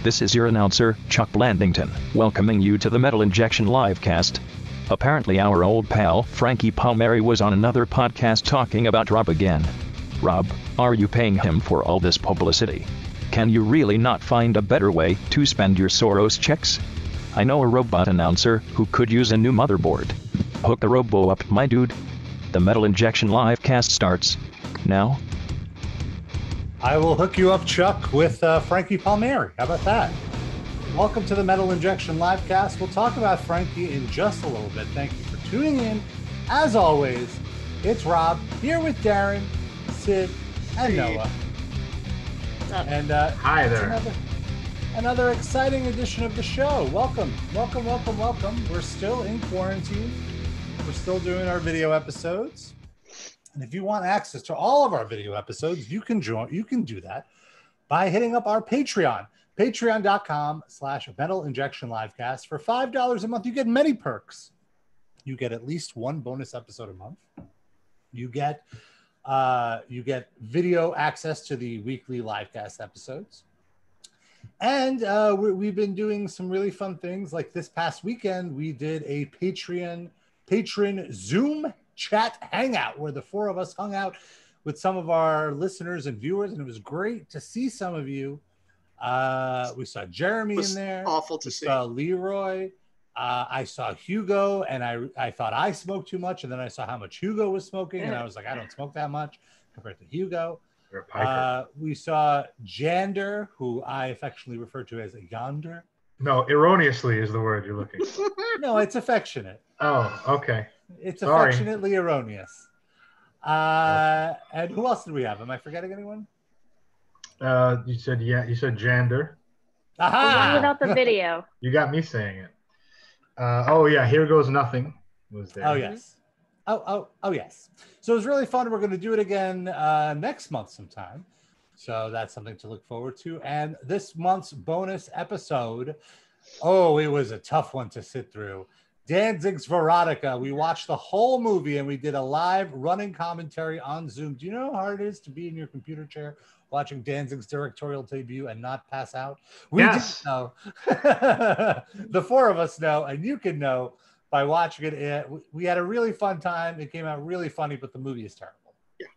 This is your announcer, Chuck Blandington, welcoming you to the Metal Injection Livecast. Apparently our old pal, Frankie Palmieri, was on another podcast talking about Rob again. Rob, are you paying him for all this publicity? Can you really not find a better way to spend your Soros checks? I know a robot announcer who could use a new motherboard. Hook the robo up, my dude. The Metal Injection Livecast starts now. I will hook you up, Chuck, with Frankie Palmieri. How about that? Welcome to the Metal Injection Livecast. We'll talk about Frankie in just a little bit. Thank you for tuning in. As always, it's Rob here with Darren, Sid, and Noah. And hi there. Another exciting edition of the show. Welcome. We're still in quarantine. We're still doing our video episodes. And if you want access to all of our video episodes, you can do that by hitting up our Patreon. Patreon.com/Metal Injection Livecast. For $5 a month, you get many perks. You get at least one bonus episode a month. You get video access to the weekly livecast episodes. And we've been doing some really fun things. Like this past weekend, we did a patron Zoom chat hangout where the four of us hung out with some of our listeners and viewers, and it was great to see some of you. We saw Jeremy in there. Awful to see. Saw Leroy. I saw Hugo, and I thought I smoked too much, and then I saw how much Hugo was smoking, and I was like, I don't smoke that much compared to Hugo. We saw Jander, who I affectionately refer to as a Yonder. No, erroneously is the word you're looking for. No, it's affectionate. Oh, okay. It's affectionately erroneous. And who else did we have? Am I forgetting anyone? You said Jander. Aha! The one without the video. You got me saying it. Here Goes Nothing was there. Oh yes. Oh yes. So it was really fun. We're going to do it again next month sometime. So that's something to look forward to. And this month's bonus episode, it was a tough one to sit through. Danzig's Veronica. We watched the whole movie and we did a live running commentary on Zoom. Do you know how hard it is to be in your computer chair watching Danzig's directorial debut and not pass out? We did know. The four of us know, and you can know by watching it. We had a really fun time. It came out really funny, but the movie is terrible. Yeah.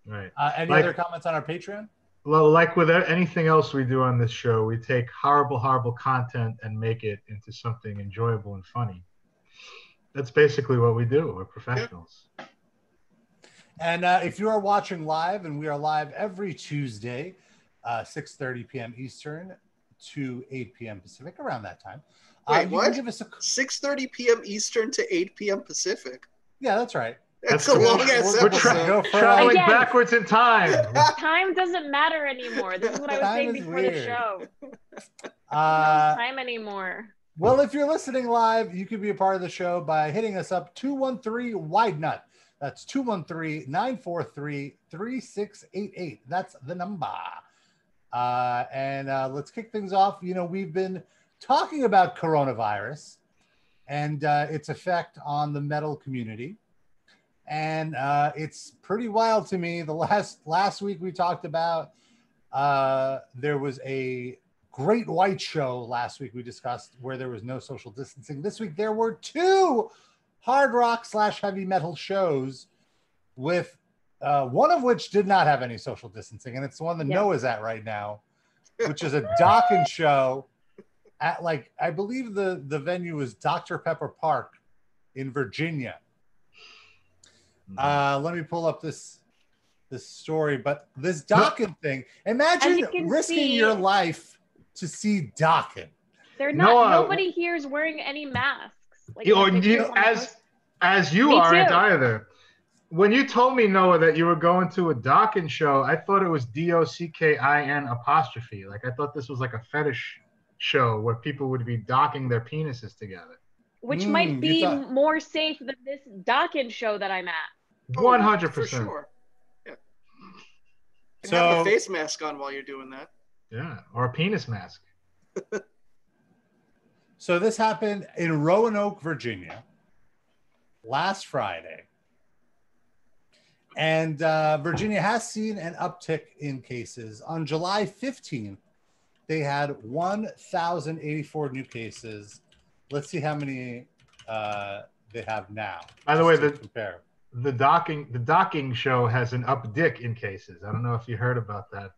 Right. Any other comments on our Patreon? Well, like with anything else we do on this show, we take horrible content and make it into something enjoyable and funny. That's basically what we do. We're professionals. And if you are watching live, and we are live every Tuesday, 6:30 p.m. Eastern to 8 p.m. Pacific, around that time. Wait, what? Give us 6:30 p.m. Eastern to 8 p.m. Pacific? Yeah, that's right. That's a long-ass We're episode. traveling backwards in time. Time doesn't matter anymore. This is what I was saying before the show. Time anymore. Well, if you're listening live, you can be a part of the show by hitting us up 213-WIDE-NUT. That's 213-943-3688. That's the number. And let's kick things off. You know, we've been talking about coronavirus and its effect on the metal community. And it's pretty wild to me. The last week we talked about there was a Great White Show last week we discussed where there was no social distancing. This week there were two hard rock / heavy metal shows with one of which did not have any social distancing, and it's the one that Noah's at right now, which is a Dokken show at, like, I believe the venue is Dr. Pepper Park in Virginia. Let me pull up this story, but this Dokken thing, imagine risking your life to see Dokken. They're not. Nobody here is wearing any masks. Like, as you aren't either. When you told me, Noah, that you were going to a Dokken show, I thought it was DOCKIN'. Like, I thought this was like a fetish show where people would be docking their penises together. Which might be more safe than this Dokken show that I'm at. 100%. For sure. Yeah. And So, have a face mask on while you're doing that. Yeah, or a penis mask. So this happened in Roanoke, Virginia, last Friday. And Virginia has seen an uptick in cases. On July 15th, they had 1,084 new cases. Let's see how many they have now. By the way, compare. The docking show has an updick in cases. I don't know if you heard about that.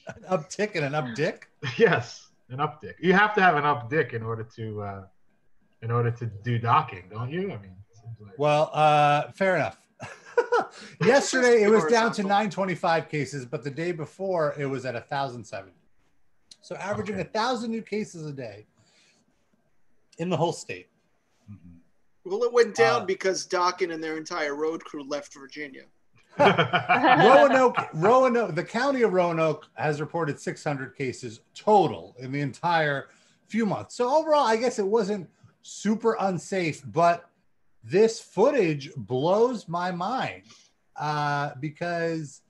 An uptick and an updick? Yes, an updick. You have to have an updick in order to do docking, don't you? I mean, it seems like... Well, fair enough. Yesterday it was down to 925 cases, but the day before it was at 1,007. So averaging 1,000 new cases a day in the whole state. Well, it went down because Dockin and their entire road crew left Virginia. Roanoke, the county of Roanoke has reported 600 cases total in the entire few months. So overall, I guess it wasn't super unsafe, but this footage blows my mind because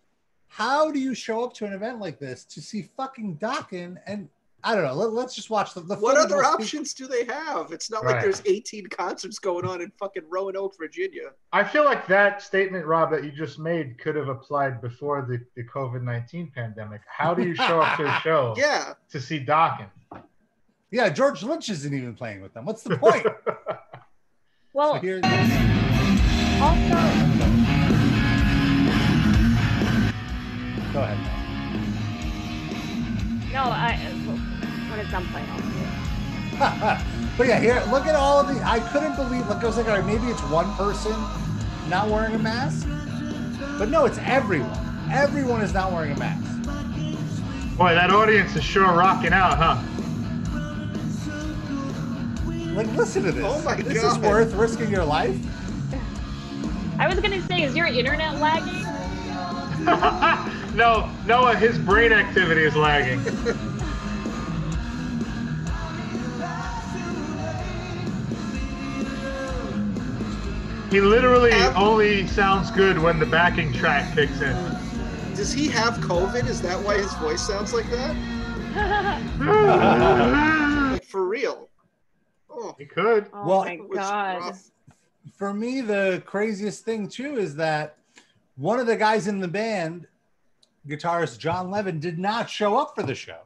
how do you show up to an event like this to see fucking Dockin? And I don't know. Let's just watch the what other options do they have? It's not like there's 18 concerts going on in fucking Roanoke, Virginia. I feel like that statement, Rob, that you just made could have applied before the COVID-19 pandemic. How do you show up to a show to see Dockin? Yeah, George Lynch isn't even playing with them. What's the point? Well, also, go ahead. No, when it's done playing, I'll do it. But yeah, here, look at all of the. I couldn't believe. Like I was like, all right, maybe it's one person not wearing a mask, but no, it's everyone. Everyone is not wearing a mask. Boy, that audience is sure rocking out, huh? Like, listen to this. Oh my God. This is worth risking your life. I was gonna say, is your internet lagging? No, Noah, his brain activity is lagging. He literally only sounds good when the backing track kicks in. Does he have COVID? Is that why his voice sounds like that? Like, for real. Oh. He could. Oh well, my God. For me, the craziest thing too is that one of the guys in the band, guitarist John Levin, did not show up for the show.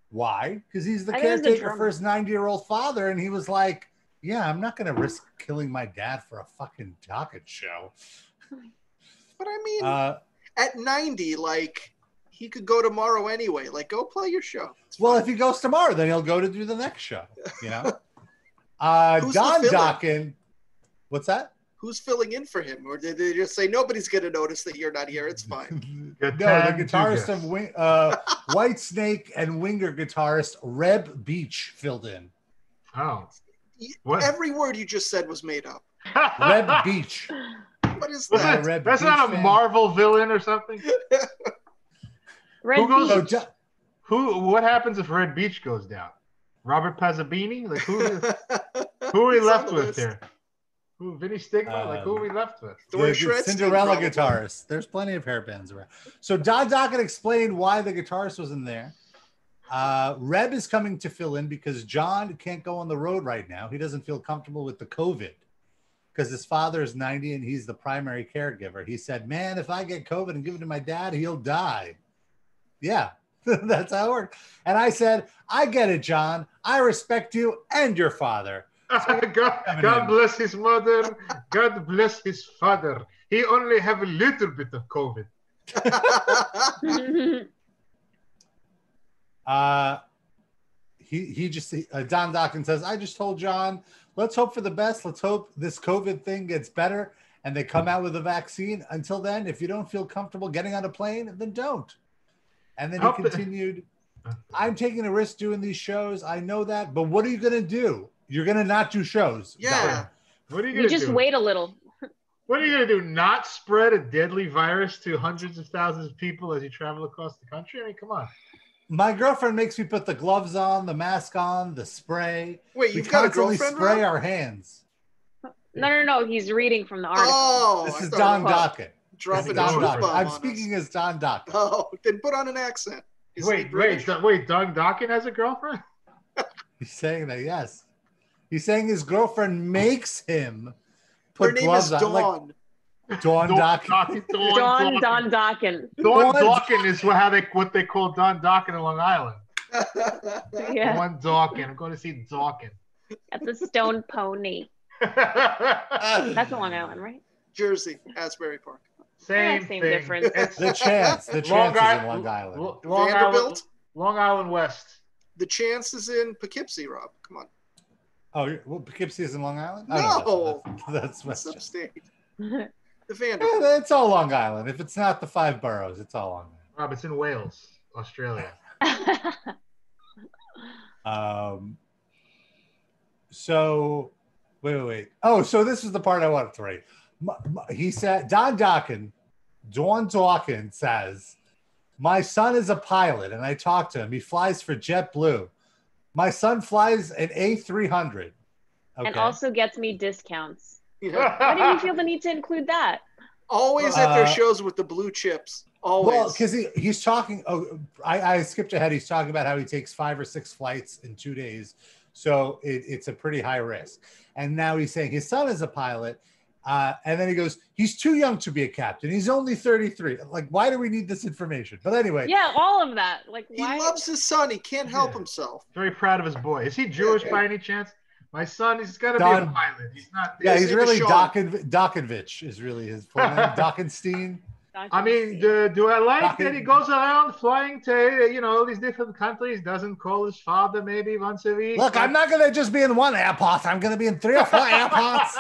Why? Because he's the caretaker for his 90-year-old father, and he was like, "Yeah, I'm not going to risk killing my dad for a fucking Dockin show." But I mean, at 90, like, he could go tomorrow anyway. Like, go play your show. Well, if he goes tomorrow, then he'll go to do the next show. You know. Don Dockin. What's that? Who's filling in for him? Or did they just say, nobody's going to notice that you're not here? It's fine. No, the guitarist of Whitesnake and Winger guitarist Reb Beach filled in. Oh. What? Every word you just said was made up. Reb Beach. What is that? That's not a Marvel villain or something? What happens if Red Beach goes down? Robert Pazzabini? Like, who are we left with here? Who, Vinny Stigma? Like, who are we left with? The Cinderella guitarist. There's plenty of hair bands around. So Don Dockin explained why the guitarist wasn't there. Reb is coming to fill in because John can't go on the road right now. He doesn't feel comfortable with the COVID because his father is 90 and he's the primary caregiver. He said, "Man, if I get COVID and give it to my dad, he'll die." Yeah. That's how it worked. And I said, "I get it, John. I respect you and your father." So God bless his mother. God bless his father. He only have a little bit of COVID. Don Dockin says, "I just told John, let's hope for the best. Let's hope this COVID thing gets better and they come out with a vaccine. Until then, if you don't feel comfortable getting on a plane, then don't." And then he continued, "I'm taking a risk doing these shows. I know that, but what are you going to do? You're going to not do shows." Yeah. What are you going to do? You just wait a little. What are you going to do? Not spread a deadly virus to hundreds of thousands of people as you travel across the country? I mean, come on. My girlfriend makes me put the gloves on, the mask on, the spray. Wait, you've got a girlfriend? Spray our hands. No. He's reading from the article. Oh, this is Don Dockin. I'm speaking speaking as Don Dockin. Oh, then put on an accent. Wait, Don Dockin has a girlfriend? He's saying that, yes. He's saying his girlfriend makes him put gloves on. Dawn. Dawn Dockin. Don Dockin. Dawn Dockin is what they call Don Dockin in Long Island. Yeah. One Dawkins. I'm going to see Dawkins. At the Stone Pony. That's a Long Island, right? Jersey, Asbury Park. Same Same thing. difference. It's The Chance. The Chance is in Long Island. Vanderbilt? Long Island West. The Chance is in Poughkeepsie, Rob. Come on. Oh, well, Poughkeepsie is in Long Island? No. Oh, no, that's It's West. upstate. The Vanderbilt. Yeah, it's all Long Island. If it's not the 5 boroughs, it's all Long Rob, it's in Wales, Australia. Island. So, wait. Oh, so this is the part I wanted to read. He said, Dawn Dawkins says, my son is a pilot, and I talked to him. He flies for JetBlue. My son flies an A300. Okay. And also gets me discounts. Why did you feel the need to include that? Always at their shows with the blue chips. Always. Well, because he's talking. Oh, I skipped ahead. He's talking about how he takes 5 or 6 flights in 2 days. So it's a pretty high risk. And now he's saying his son is a pilot. And then he goes, he's too young to be a captain. He's only 33. Like, why do we need this information? But anyway. Yeah, all of that. Like, why? He loves his son. He can't help himself. Very proud of his boy. Is he Jewish by any chance? My son, he's got to be a pilot. He's not. Yeah, he's really Dokovic is really his full name. Dokenstein. I mean, do I like that he goes around flying to, all these different countries, doesn't call his father maybe once a week? Look, I'm not going to just be in one airport. I'm going to be in 3 or 4 airports,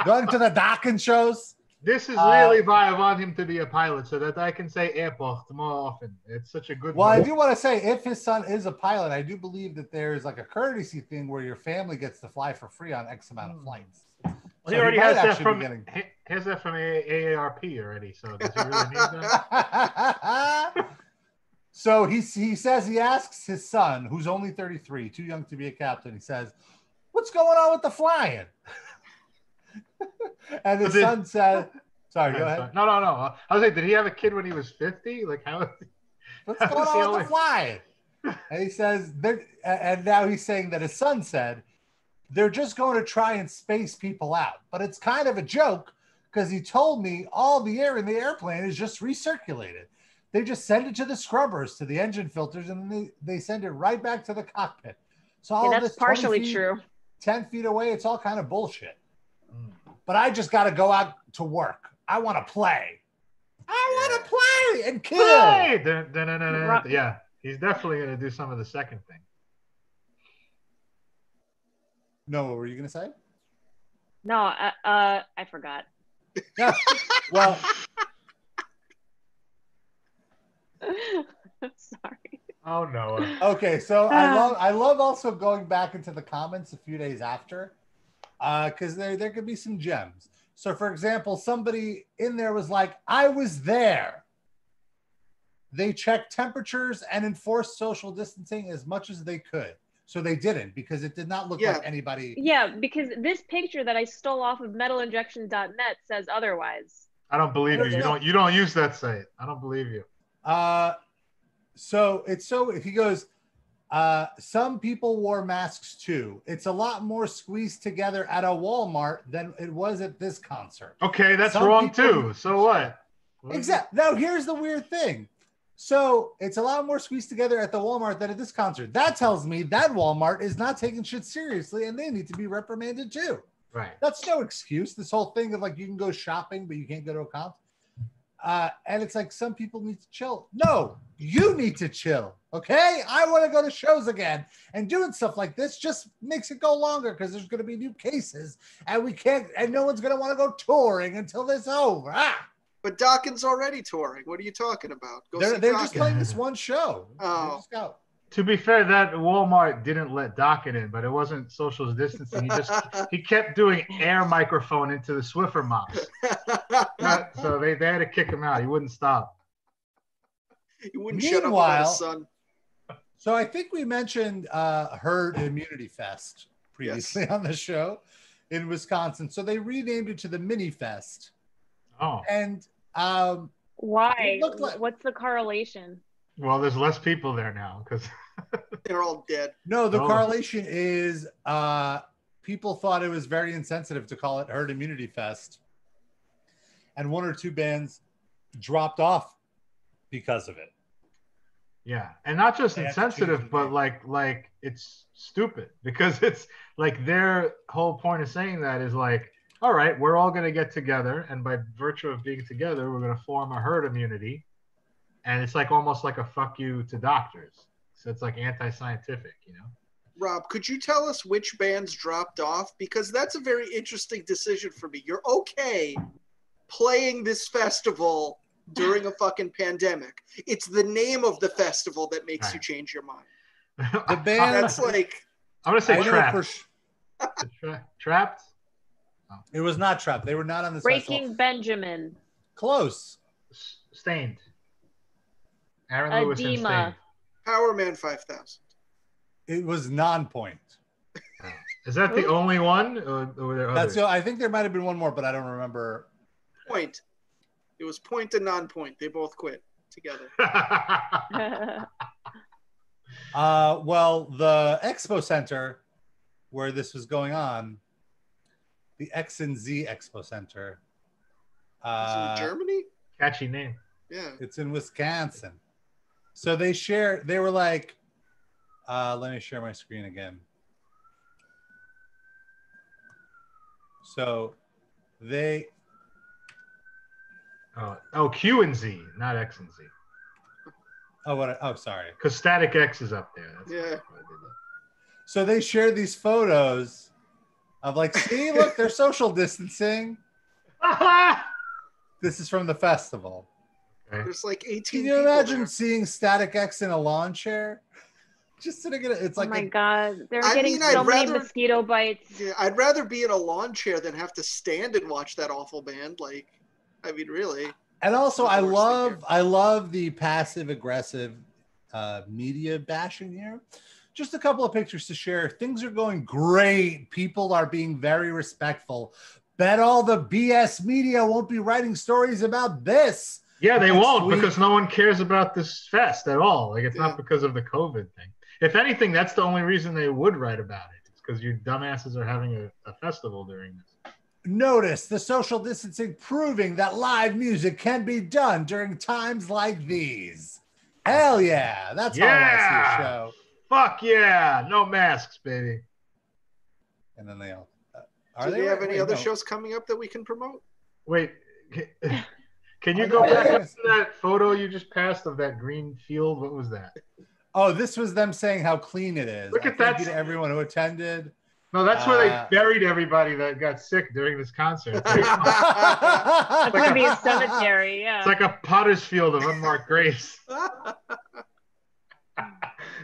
going to the Dokken shows. This is really why I want him to be a pilot, so that I can say airport more often. It's such a good Well, I do want to say, if his son is a pilot, I do believe that there's like a courtesy thing where your family gets to fly for free on X amount of flights. Well, so he already has that from AARP already, so does he really need that? So he says, he asks his son, who's only 33, too young to be a captain, he says, what's going on with the flying? And his son said, sorry, go ahead. No. I was like, did he have a kid when he was 50? Like, how? What's going on with the flying? And he says, and now he's saying that his son said, they're just going to try and space people out. But it's kind of a joke because he told me all the air in the airplane is just recirculated. They just send it to the scrubbers, to the engine filters, and then they send it right back to the cockpit. So all that's this partially true. 10 feet away, it's all kind of bullshit. But I just got to go out to work. I want to play. I want to play and kill. Yeah, he's definitely going to do some of the second thing. No, what were you going to say? No, I forgot. Yeah. Well, sorry. Oh no. Okay, so I love also going back into the comments a few days after, because there could be some gems. So, for example, somebody in there was like, "I was there." They checked temperatures and enforced social distancing as much as they could. So they didn't, because it did not look like anybody. Yeah, because this picture that I stole off of metalinjection.net says otherwise. I don't believe you. You don't use that site. I don't believe you. So he goes, some people wore masks too. It's a lot more squeezed together at a Walmart than it was at this concert. Okay, that's wrong too. So what? Exactly. Now here's the weird thing. So it's a lot more squeezed together at the Walmart than at this concert. That tells me that Walmart is not taking shit seriously and they need to be reprimanded too. Right. That's no excuse. This whole thing of like, you can go shopping, but you can't go to a concert. And it's like, some people need to chill. No, you need to chill. Okay. I want to go to shows again, and doing stuff like this just makes it go longer because there's going to be new cases and no one's going to want to go touring until this is over. But Dawkins already touring. What are you talking about? They're just playing this one show. Oh. To be fair, that Walmart didn't let Dawkins in, but it wasn't social distancing. He kept doing air microphone into the Swiffer mops. So they had to kick him out. He wouldn't stop. He wouldn't shut up about his son. So I think we mentioned Herd Immunity Fest previously on the show in Wisconsin. So they renamed it to the Mini Fest. Oh. And why? What's the correlation? Well, there's less people there now because they're all dead. No, the correlation is people thought it was very insensitive to call it Herd Immunity Fest, and 1 or 2 bands dropped off because of it. Yeah, and not just insensitive, but like it's stupid because it's like their whole point of saying that is like, all right, we're all going to get together, and by virtue of being together, we're going to form a herd immunity, and it's like almost like a fuck you to doctors. So it's like anti-scientific, you know. Rob, could you tell us which bands dropped off? Because that's a very interesting decision for me. You're okay playing this festival during a fucking pandemic. It's the name of the festival that makes you change your mind. The band that's like I'm gonna say Trapped. Trapped. Oh. It was not Trapped. They were not on this Breaking festival. Benjamin. Close. Stained. Aaron Lewis and Stained. Power Man 5000. It was Non-Point. Is that the only one? Or were there others? I think there might have been one more, but I don't remember. Point. It was Point and Non-Point. They both quit together. Well, the Expo Center where this was going on, the X and Z Expo Center. It's in Germany? Catchy name. Yeah. It's in Wisconsin. So they were like, let me share my screen again. So they. Oh, Q and Z, not X and Z. Oh, sorry. Because Static X is up there. Yeah. So they shared these photos of like, see, look, they're social distancing. This is from the festival. Okay. There's like 18 Can you imagine seeing Static X in a lawn chair? Just sitting in it's like, oh my God, they're getting so many mosquito bites. Yeah, I'd rather be in a lawn chair than have to stand and watch that awful band. Like, I mean, really. And also, I love the passive aggressive media bashing here. Just a couple of pictures to share. Things are going great. People are being very respectful. Bet all the BS media won't be writing stories about this. Yeah, they won't because no one cares about this fest at all. Like, it's not because of the COVID thing. If anything, that's the only reason they would write about it. It's because you dumbasses are having a festival during this. Notice the social distancing proving that live music can be done during times like these. Hell yeah. That's how I want to see a show. Fuck yeah. No masks, baby. And then they all... Do they have any other shows coming up that we can promote? Wait. Can you go back to that photo you just passed of that green field? What was that? Oh, this was them saying how clean it is. Look at that. Thank you to everyone who attended. No, that's where they buried everybody that got sick during this concert. It's going to be a cemetery, yeah. It's like a potter's field of unmarked graves.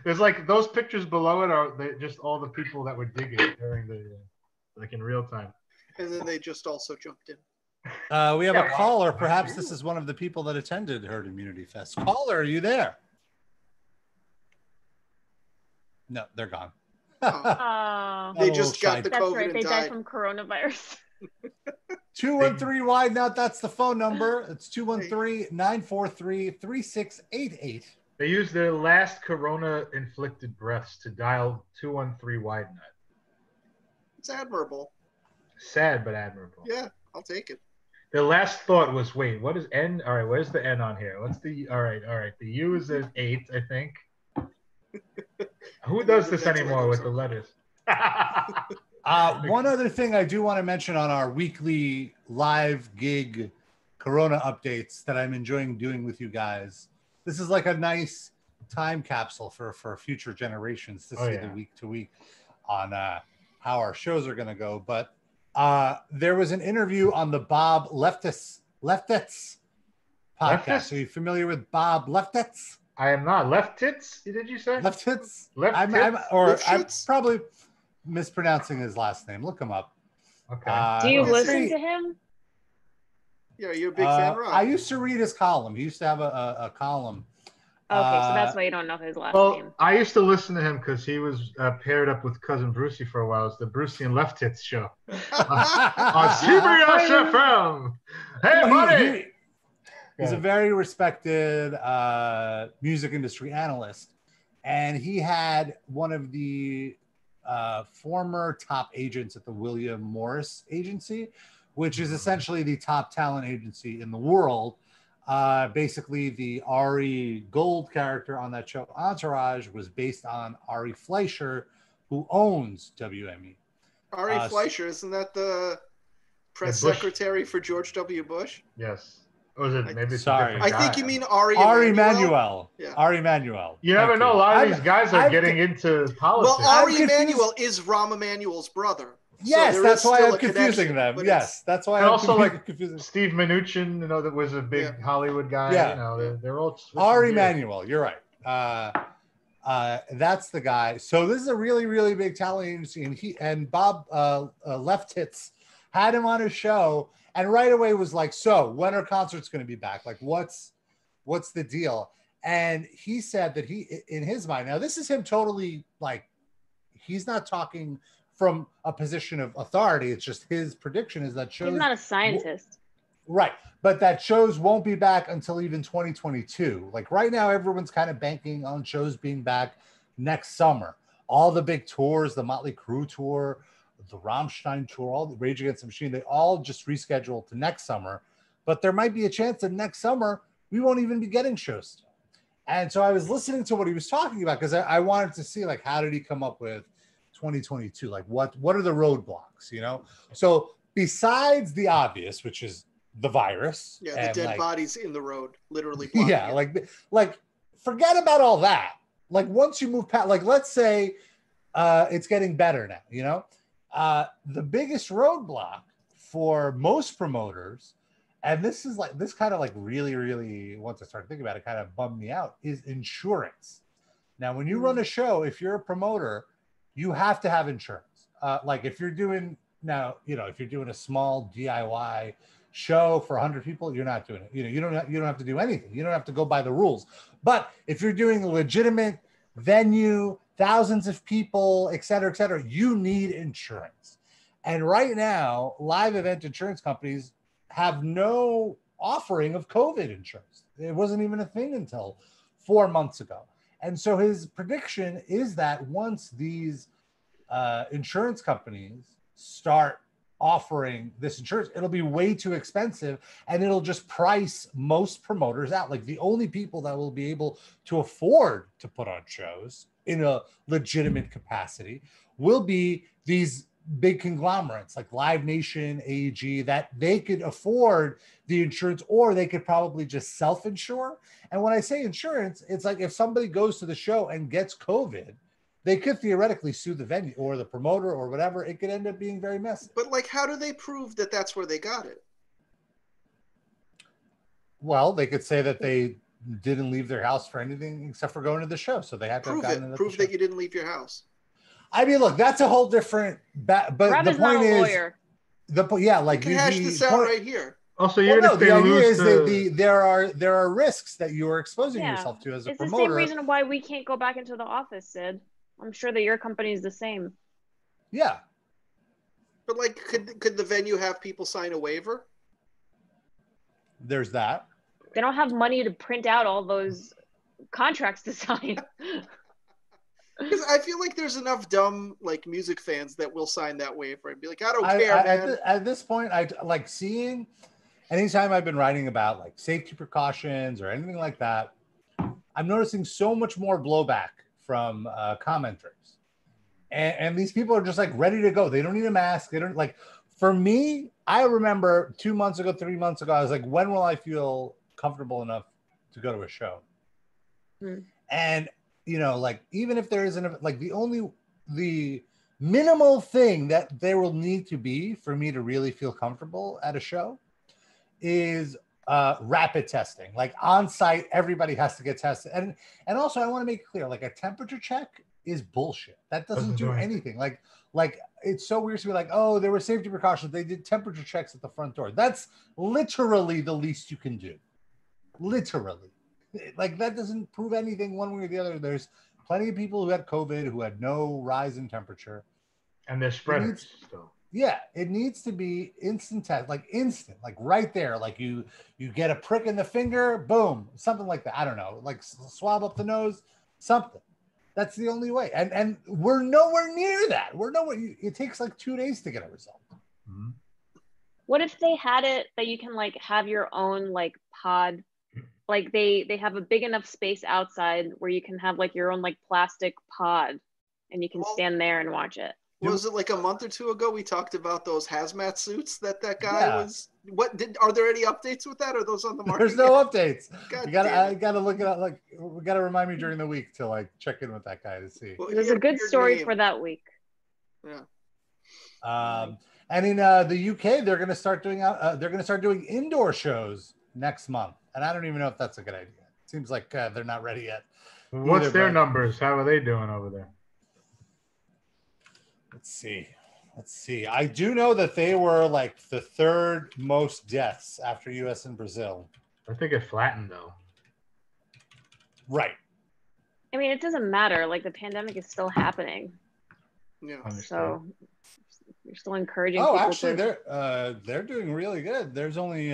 There's like those pictures below it are just all the people that were digging during the, like in real time. And then they just also jumped in. We have a caller. Perhaps this is one of the people that attended Herd Immunity Fest. Caller, are you there? No, they're gone. They just got the COVID. That's right. They died from coronavirus. 213 Wide Nut. That's the phone number. It's 213-943-3688. They used their last corona-inflicted breaths to dial 213 Wide Nut. It's admirable. Sad, but admirable. Yeah, I'll take it. Their last thought was, wait, what is N? All right, where's the N on here? What's the, all right. The U is an 8, I think. Who does this anymore with the letters? One other thing I do want to mention on our weekly live gig Corona updates that I'm enjoying doing with you guys. This is like a nice time capsule for future generations to see the week to week on how our shows are going to go. But there was an interview on the Bob Leftetz podcast. Leftitz? Are you familiar with Bob Leftetz? I am not. Leftetz, did you say? Leftetz? Leftetz? I'm probably mispronouncing his last name. Look him up. Okay. Do you listen to him? Yeah, you're a big fan, Rob. I used to read his column. He used to have a column. Okay, so that's why you don't know his last name. I used to listen to him because he was paired up with Cousin Brucey for a while. It's the Brucey and Leftetz show on CBS FM. Hey, buddy! He's a very respected music industry analyst, and he had one of the former top agents at the William Morris Agency, which is essentially the top talent agency in the world. Basically, the Ari Gold character on that show, Entourage, was based on Ari Fleischer, who owns WME. Ari Fleischer, isn't that the press secretary for George W. Bush? Yes. Or is it maybe it's sorry. a different guy? I think you mean Ari Emanuel. Yeah. Ari Emanuel. You never know. A lot of these guys are getting into politics. Well, Ari Emanuel is Rahm Emanuel's brother. Yes, so that's why I'm confusing them. Yes, that's why. And I'm also like confusing. Steve Mnuchin, that was a big Hollywood guy. Yeah, they're all Ari Emanuel. You're right. That's the guy. So this is a really, really big talent agency, and he and Bob Left Hits had him on his show, and right away was like, "So when are concerts going to be back? Like, what's the deal?" And he said that in his mind, now this is him totally like, he's not talking from a position of authority. It's just his prediction is that shows. He's not a scientist. Right. But that shows won't be back until even 2022. Like right now, everyone's kind of banking on shows being back next summer. All the big tours, the Motley Crue tour, the Rammstein tour, all the Rage Against the Machine, they all just rescheduled to next summer. But there might be a chance that next summer we won't even be getting shows. And so I was listening to what he was talking about because I wanted to see like, how did he come up with 2022? Like what are the roadblocks, So besides the obvious, which is the virus. Yeah, the dead bodies in the road, literally. Yeah, like forget about all that. Like once you move past, like let's say it's getting better now, the biggest roadblock for most promoters, and this kind of like really, really, once I started thinking about it, kind of bummed me out, is insurance. Now, when you run a show, if you're a promoter, you have to have insurance. Like if you're doing if you're doing a small DIY show for 100 people, you're not doing it. You don't have to do anything. You don't have to go by the rules. But if you're doing a legitimate venue, thousands of people, et cetera, you need insurance. And right now, live event insurance companies have no offering of COVID insurance. It wasn't even a thing until 4 months ago. And so his prediction is that once these insurance companies start offering this insurance, it'll be way too expensive and it'll just price most promoters out. Like the only people that will be able to afford to put on shows in a legitimate capacity will be these big conglomerates like Live Nation, AEG, that they could afford the insurance, or they could probably just self-insure. And when I say insurance, it's like if somebody goes to the show and gets COVID, they could theoretically sue the venue or the promoter or whatever. It could end up being very messy. But like, how do they prove that that's where they got it? Well, they could say that they didn't leave their house for anything except for going to the show. So they had to prove have gotten it. Prove that you didn't leave your house. I mean, look, that's a whole different. But Rob the point is, lawyer. Like you hash this out right here. Also, the idea is that there are risks that you are exposing yourself to as a promoter. It's the same reason why we can't go back into the office, Sid. I'm sure that your company is the same. Yeah. But like, could the venue have people sign a waiver? There's that. They don't have money to print out all those contracts to sign. Because I feel like there's enough dumb like music fans that will sign that waiver and be like, I don't care, man. At this point, I like seeing. Anytime I've been writing about like safety precautions or anything like that, I'm noticing so much more blowback from commenters, and these people are just like ready to go. They don't need a mask. They don't like. For me, I remember 2 months ago, 3 months ago, I was like, when will I feel comfortable enough to go to a show? And like even if there isn't like the minimal thing that there will need to be for me to really feel comfortable at a show is rapid testing. Like on site, everybody has to get tested. And also I want to make clear, like a temperature check is bullshit. That doesn't do anything. Like it's so weird to be like, oh, there were safety precautions. They did temperature checks at the front door. That's literally the least you can do. Literally. Like that doesn't prove anything one way or the other. There's plenty of people who had COVID who had no rise in temperature. And they're spreading still. Yeah, it needs to be instant test, like instant, like right there. Like you get a prick in the finger, boom, something like that. I don't know, like swab up the nose, something. That's the only way. And we're nowhere near that. It takes like 2 days to get a result. What if they had it that you can like have your own like pod like they have a big enough space outside where you can have like your own like plastic pod, and you can stand there and watch it. Was it like a month or two ago we talked about those hazmat suits that guy was? Are there any updates with that? Or are those on the market? There's no updates. I gotta look it up. Like, we gotta remind me during the week to like check in with that guy to see. Well, There's a good story for that week. Yeah. And in the UK, they're gonna start doing indoor shows next month, and I don't even know if that's a good idea. It seems like they're not ready yet. What's their numbers? How are they doing over there? Let's see. I do know that they were like the third most deaths after US and Brazil. I think it flattened though. Right. I mean, it doesn't matter. Like the pandemic is still happening. Yeah. So you're still encouraging. Oh, people actually, they're doing really good. There's only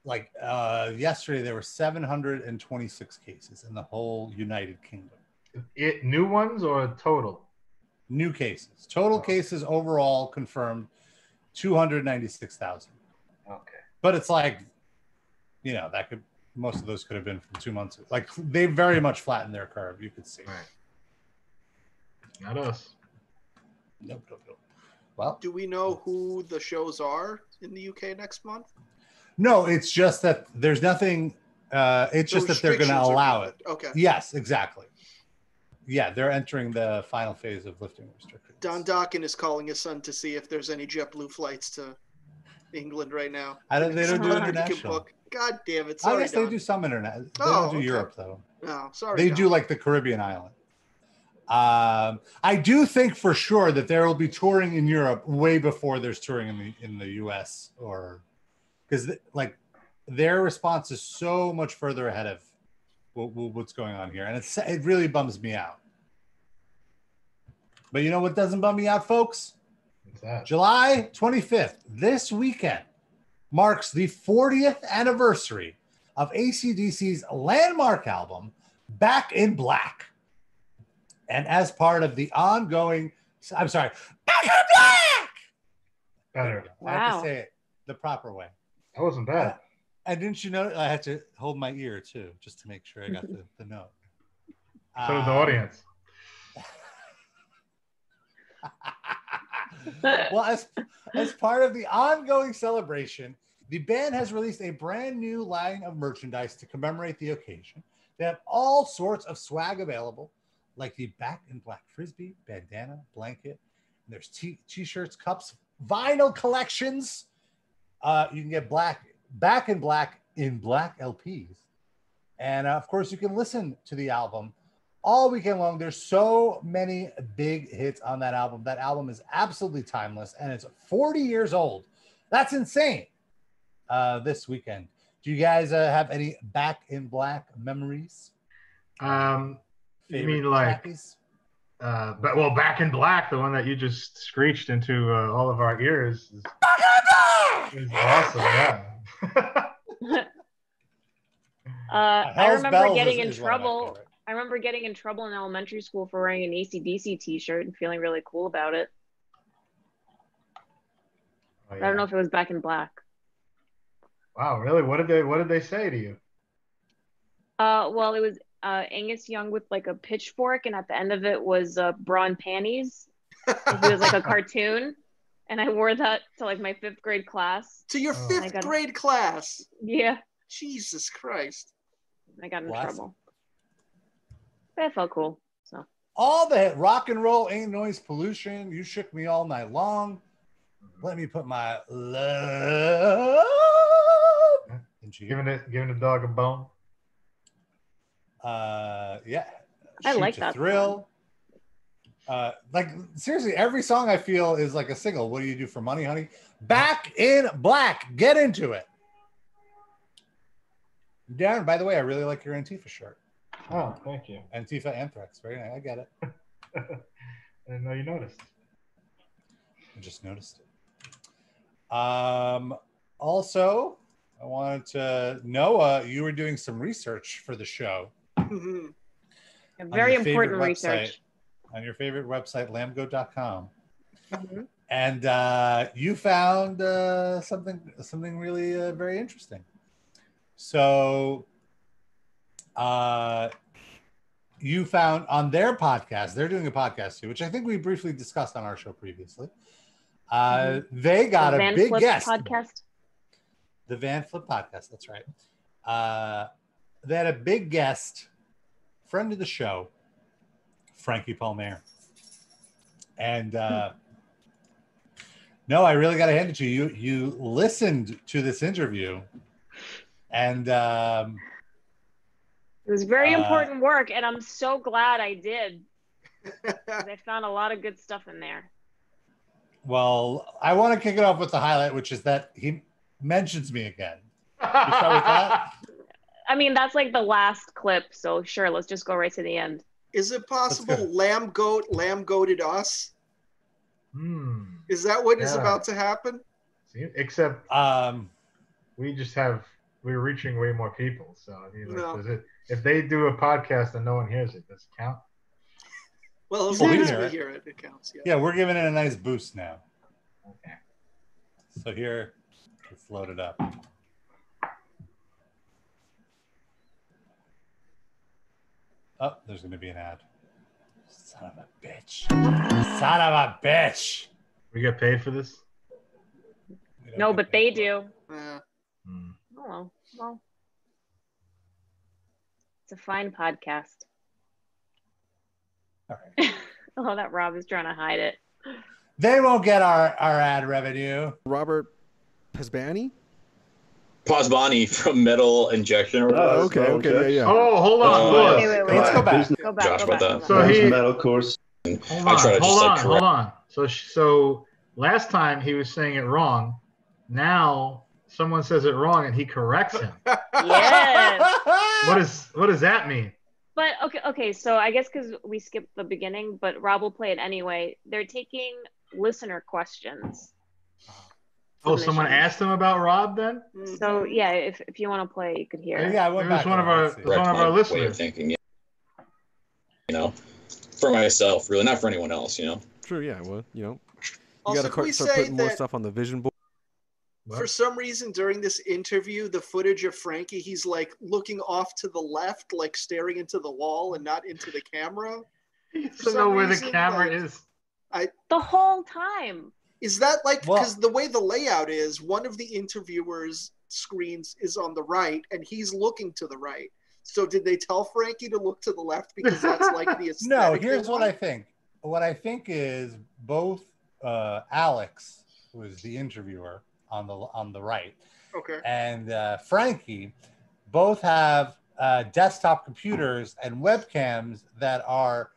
yesterday there were 726 cases in the whole United Kingdom. New ones or total? New cases. Total cases overall confirmed 296,000. Okay. But it's like, most of those could have been from 2 months. Like they very much flattened their curve. You could see. Right. Not us. Nope. Well, do we know who the shows are in the UK next month? No, it's just that there's nothing. It's just that they're going to allow it. Okay. Yes, exactly. Yeah, they're entering the final phase of lifting restrictions. Don Dokken is calling his son to see if there's any JetBlue flights to England right now. They don't do international. God damn it. Sorry, I guess Don. they do some international. They don't do Europe, though. No, sorry. They Don. do like the Caribbean island. I do think for sure that there will be touring in Europe way before there's touring in the US, or because like their response is so much further ahead of what's going on here, and it really bums me out. But you know what doesn't bum me out, folks? What's that? July 25th, this weekend, marks the 40th anniversary of AC/DC's landmark album, Back in Black. And as part of the ongoing, Back in Black! Better. I have to say it the proper way. That wasn't bad. And didn't you know I had to hold my ear too, just to make sure I got the note. So did the audience. Well, as part of the ongoing celebration, the band has released a brand new line of merchandise to commemorate the occasion. They have all sorts of swag available, like the Back in Black Frisbee, bandana, blanket. And there's t-shirts, cups, vinyl collections. You can get Back in Black LPs. And of course, you can listen to the album all weekend long. There's so many big hits on that album. That album is absolutely timeless, and it's 40 years old. That's insane. This weekend. Do you guys have any Back in Black memories? You mean like, Back in Black, the one that you just screeched into all of our ears is awesome. Yeah. I remember getting in trouble. I remember getting in trouble in elementary school for wearing an AC/DC t-shirt and feeling really cool about it. Oh, yeah. I don't know if it was Back in Black. Wow, really? What did they say to you? Well, it was Angus Young with like a pitchfork, and at the end of it was bra and panties. It was like a cartoon, and I wore that to like my 5th grade class. To your 5th grade class? Yeah. Jesus Christ. I got in trouble. But it felt cool. So all the hit, Rock and Roll Ain't Noise Pollution, You Shook Me All Night Long. Let me put my love into you. Giving a dog a bone. Yeah. I like that Thrill. Like seriously, every song I feel is like a single. What do you do for money, honey? Back in Black. Get into it. Darren, by the way, I really like your Antifa shirt. Oh, thank you. Antifa Anthrax. Very nice. I get it. I didn't know you noticed. I just noticed it. Also, I wanted to know you were doing some research for the show. Mm-hmm. Very important research. On your favorite website, lambgoat.com. Mm-hmm. And you found something really very interesting. So, you found on their podcast, they're doing a podcast too, which I think we briefly discussed on our show previously. They got The a big Flip guest. podcast. The Van Flip podcast, that's right. They had a big guest, friend of the show, Frankie Palmer. And no, I really got to hand it to you. You listened to this interview, and It was very important work, and I'm so glad I did. 'Cause I found a lot of good stuff in there. well, I want to kick it off with the highlight, which is that he mentions me again. You start with that? I mean, that's like the last clip, so sure, let's just go right to the end. Is it possible go. lamb goated us? Is that what is Yeah. about to happen? See, except we're reaching way more people. So I mean, like, No. if they do a podcast and no one hears it, does it count? Well, as Well, long we as hear we it. hear it, it counts. Yeah. Yeah, we're giving it a nice boost now. Okay. So here, let's load it up. Oh, there's going to be an ad. Son of a bitch. Son of a bitch. We get paid for this? We don't No, get but paid they for it. do. Hmm. Oh, well. It's a fine podcast. All right. Oh, that Rob is trying to hide it. They won't get our ad revenue. Robert Pesbani? Posbani from Metal Injection. Or whatever. Okay, yeah. Oh, hold on. Oh, hold on. Wait. Let's go back. Go back. Josh, Go about back. that. So he- metal course. Hold I try to just, like, hold on. So last time he was saying it wrong. Now someone says it wrong and he corrects him. Yes. What does that mean? But okay. So I guess because we skipped the beginning, but Rob will play it anyway. They're taking listener questions. Oh, someone Submissions. asked him about Rob then? Mhm. So yeah, if you want to play, you could hear it. Yeah, I It went was back. one of on it. our- Let's see. It's one of our Way of listeners. thinking, yeah. You know, for myself, really, not for anyone else. You know. True, yeah. Well, you Also, got can we to start say putting more that stuff on the vision board. for some reason during this interview, the footage of Frankie, he's like looking off to the left, like staring into the wall and not into the camera? He For doesn't know some where the reason, camera like- is. The whole time. Is that like, Well- because the way the layout is, one of the interviewers' screens is on the right and he's looking to the right. So did they tell Frankie to look to the left because that's like the aesthetic? No, they here's what want? I think. What I think is both Alex, who is the interviewer on the right, Okay. and Frankie both have desktop computers and webcams that are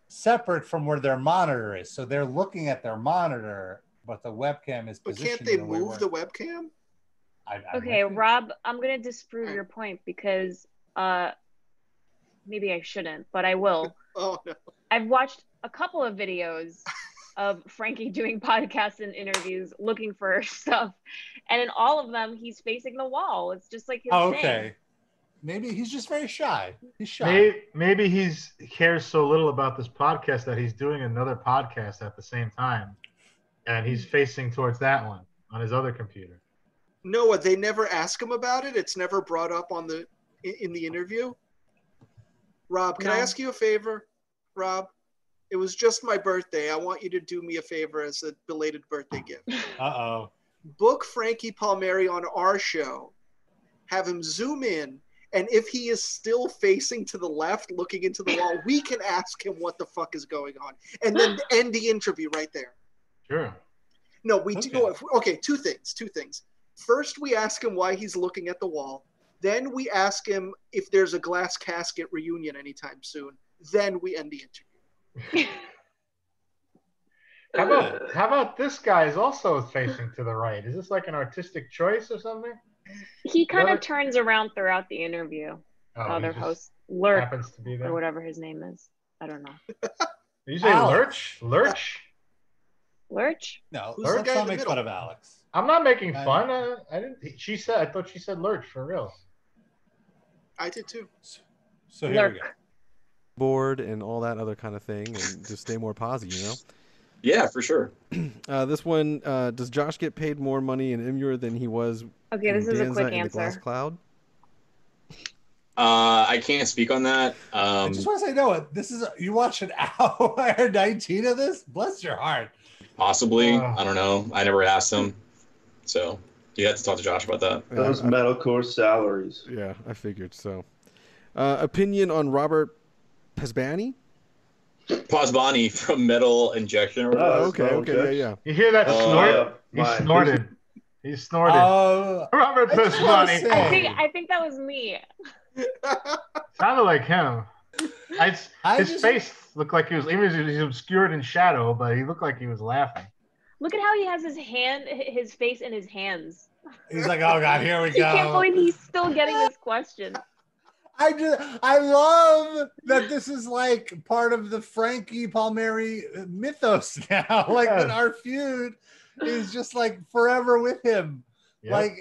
separate from where their monitor is. So they're looking at their monitor, but the webcam is But positioned can't they in a way move where- the webcam? I'm Okay, with you. Rob, I'm gonna disprove your point because maybe I shouldn't, but I will. Oh no. I've watched a couple of videos of Frankie doing podcasts and interviews looking for stuff, and in all of them he's facing the wall. It's just like his Oh, thing. okay. Maybe he's just very shy. He's shy. Maybe he cares so little about this podcast that he's doing another podcast at the same time, and he's facing towards that one on his other computer. Noah, they never ask him about it. It's never brought up on the in the interview. Rob, can I No. ask you a favor? Rob, it was just my birthday. I want you to do me a favor as a belated birthday gift. Uh-oh. Book Frankie Palmieri on our show. Have him zoom in, and if he is still facing to the left, looking into the wall, we can ask him what the fuck is going on, and then end the interview right there. Sure. No, we do. Okay. Okay, two things. First, we ask him why he's looking at the wall. Then we ask him if there's a glass casket reunion anytime soon. Then we end the interview. How about this guy is also facing to the right? Is this like an artistic choice or something? He kind Another- of turns around throughout the interview. Oh, Other he just host, Lurk, happens to be there. or whatever his name is. I don't know. Did you say Alex. Lurch? Lurch? No, Who's the let's guy in not the make middle? fun of Alex. I'm not making fun. I didn't. I thought she said Lurch for real. I did too. So here we go. Lurk. Board and all that other kind of thing, and just stay more positive, Yeah, for sure. This one, does Josh get paid more money in Imgur than he was Okay, in this is a Danza quick in the Glass answer. Cloud? I can't speak on that. I just want to say, Noah, you watched an hour 19 of this? Bless your heart. Possibly. I don't know. I never asked him. So you have to talk to Josh about that. Those metalcore salaries. Yeah, I figured so. Opinion on Robert Pasbani? Pasbani from Metal Injection. Or Oh, Okay, yeah. You hear that snort? He snorted. He snorted. Robert I just wanna Pasbani. say- I think that was me. Sounded like him. His just- face looked like he's obscured in shadow, but he looked like he was laughing. Look at how he has his face in his hands. He's like, oh God, here we I can't go. believe he's still getting this question. I love that this is like part of the Frankie Palmieri mythos now. Like that our feud is just like forever with him. Yep. Like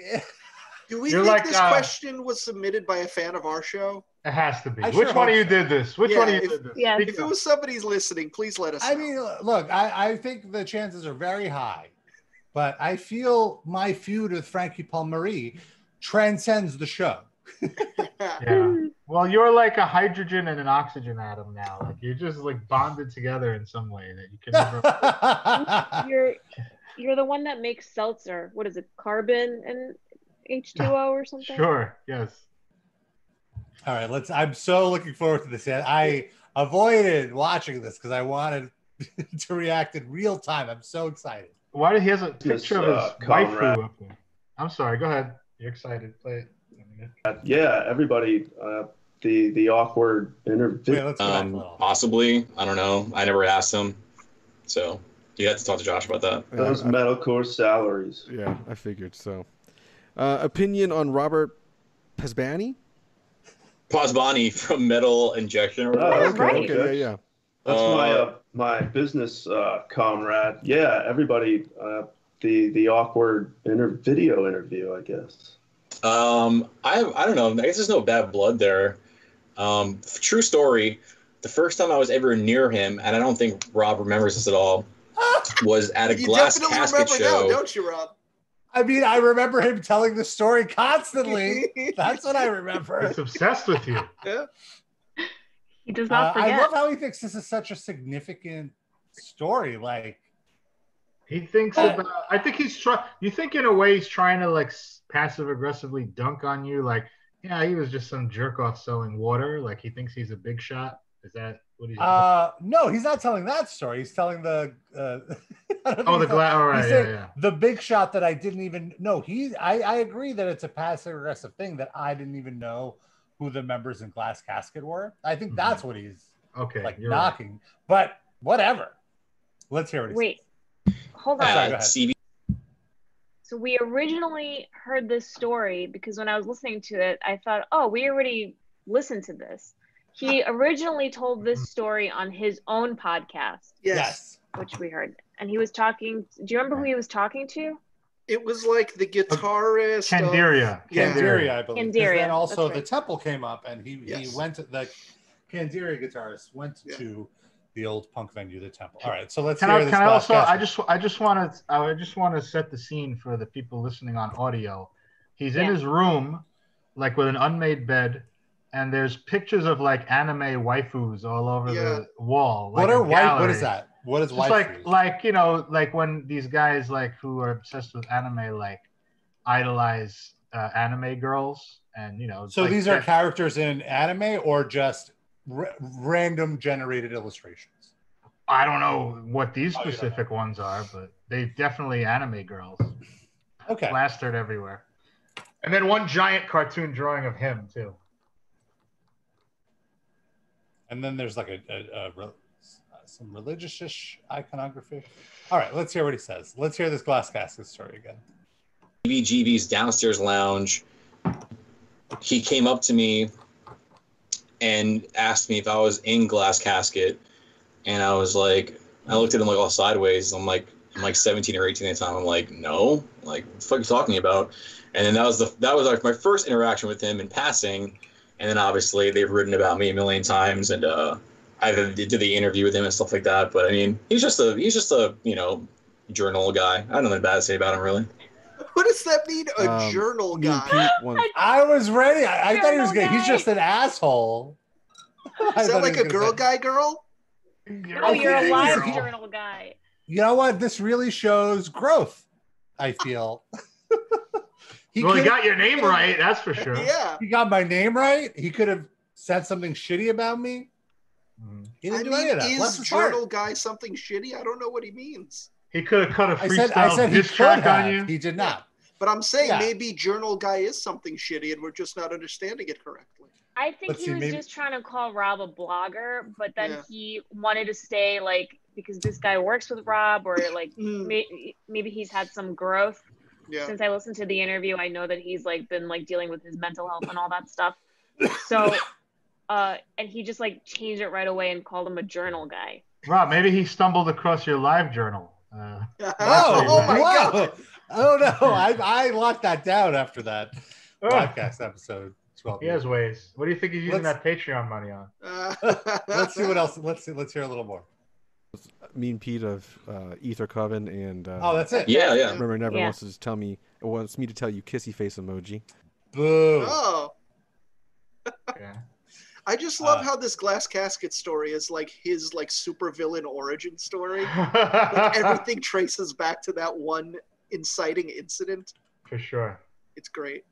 Do we You're think like, this question was submitted by a fan of our show? It has to be. I Which sure one of hope you so. did this? Which Yeah, one of you if- did this? Yeah. Speak If it up. was somebody's listening, please let us know. I mean, look, I think the chances are very high, but I feel my feud with Frankie Palmieri transcends the show. Yeah. Well, you're like a hydrogen and an oxygen atom now. Like you're just like bonded together in some way that you can never. You're the one that makes seltzer. What is it? Carbon and H2O or something? Sure. Yes. All right, I'm so looking forward to this. I avoided watching this because I wanted to react in real time. I'm so excited. Why did he has a picture of his Conrad. waifu up there? I'm sorry. Go ahead. You're excited. Play it. Yeah, everybody. The awkward interview. Wait, let's go back a little. Possibly. I don't know. I never asked him. So you have to talk to Josh about that. Those metalcore salaries. Yeah, I figured so. Opinion on Robert Pasbani? Pasbani from Metal Injection. Or Oh, Right. Okay, yeah. That's my business comrade. Yeah, everybody. The awkward video interview, I guess. I don't know. I guess there's no bad blood there. True story. The first time I was ever near him, and I don't think Rob remembers this at all, was at a You glass definitely casket remember show. now, don't you, Rob? I mean, I remember him telling the story constantly. That's what I remember. He's obsessed with you. Yeah. He does not I forget. love how he thinks this is such a significant story. Like, He thinks about. I think he's trying. You think in a way he's trying to like passive aggressively dunk on you, like, yeah, he was just some jerk off selling water. Like he thinks he's a big shot. Is that what he's? no, he's not telling that story. He's telling the. Oh, the glass. All right, yeah. The big shot that I didn't even know. I agree that it's a passive aggressive thing that I didn't even know who the members in Glass Casket were. I think that's what he's Okay, like you're knocking. But whatever. Let's hear what he Wait, hold on. Sorry, go ahead. CV. So we originally heard this story because when I was listening to it, I thought, oh, we already listened to this. He originally told this story on his own podcast, Yes. which we heard. And he was talking. Do you remember who he was talking to? It was like the guitarist. of- Candiria. Yeah. Candiria, I believe. 'Cause Candiria, then also that's the right. temple came up, and he Yes. went to the Candiria guitarist went Yeah. to the old punk venue, the temple. All right, so let's Can hear I? this. Can I Glass also? Casket. I just want to set the scene for the people listening on audio. He's in Yeah. his room, like with an unmade bed, and there's pictures of like anime waifus all over Yeah. the wall. What like are a white? What gallery. is that? What is Just white? like you know, like when these guys like who are obsessed with anime like idolize anime girls, and you know. So like these are that- characters in anime or just random generated illustrations? I don't know what these Oh, you don't specific ones are, but they definitely anime girls. Okay. Plastered everywhere. And then one giant cartoon drawing of him too. And then there's like some religious-ish iconography. All right, let's hear what he says. Let's hear this Glass Casket story again. GB's downstairs lounge. He came up to me and asked me if I was in Glass Casket, and I was like, I looked at him like all sideways. I'm like 17 or 18 at the time. I'm like, no, like what the fuck are you talking about? And then that was like my first interaction with him in passing. And then obviously they've written about me a million times, and I did the interview with him and stuff like that. But I mean, he's just a journal guy. I don't know nothing bad to say about him really. What does that mean? A journal me and guy? Pete once- I was ready. I thought he was Journal gonna. He's guy. just an asshole. Is that like a girl guy girl? No, you're a think live you're- journal guy. You know what? This really shows growth. I feel. He could've- got your name right, that's for sure. Yeah. He got my name right. He could have said something shitty about me. He didn't I do any of that. mean, Bless is his heart. journal guy something shitty? I don't know what he means. He could have cut a I freestyle said he diss could track have. on you. He did not. But I'm saying Yeah. maybe journal guy is something shitty and we're just not understanding it correctly. I think Let's he see, was maybe- just trying to call Rob a blogger, but then Yeah. he wanted to stay like because this guy works with Rob, or like Mm, maybe he's had some growth. yeah. Since I listened to the interview, I know that he's like been like dealing with his mental health and all that stuff. So, and he just like changed it right away and called him a journal guy. Rob, maybe he stumbled across your live journal. Oh my wow. god. Oh no! I locked that down after that podcast episode 12. He has ways. What do you think he's using Let's- that Patreon money on? Let's see what else. Let's hear a little more. me and Pete of Ether Coven and Oh, that's it. Yeah, yeah. Remember Never Yeah. wants to tell me wants me to tell you kissy face emoji. Boo. Oh, Yeah. I just love Uh, how this glass casket story is like his like supervillain origin story. Like everything traces back to that one inciting incident. For sure. It's great.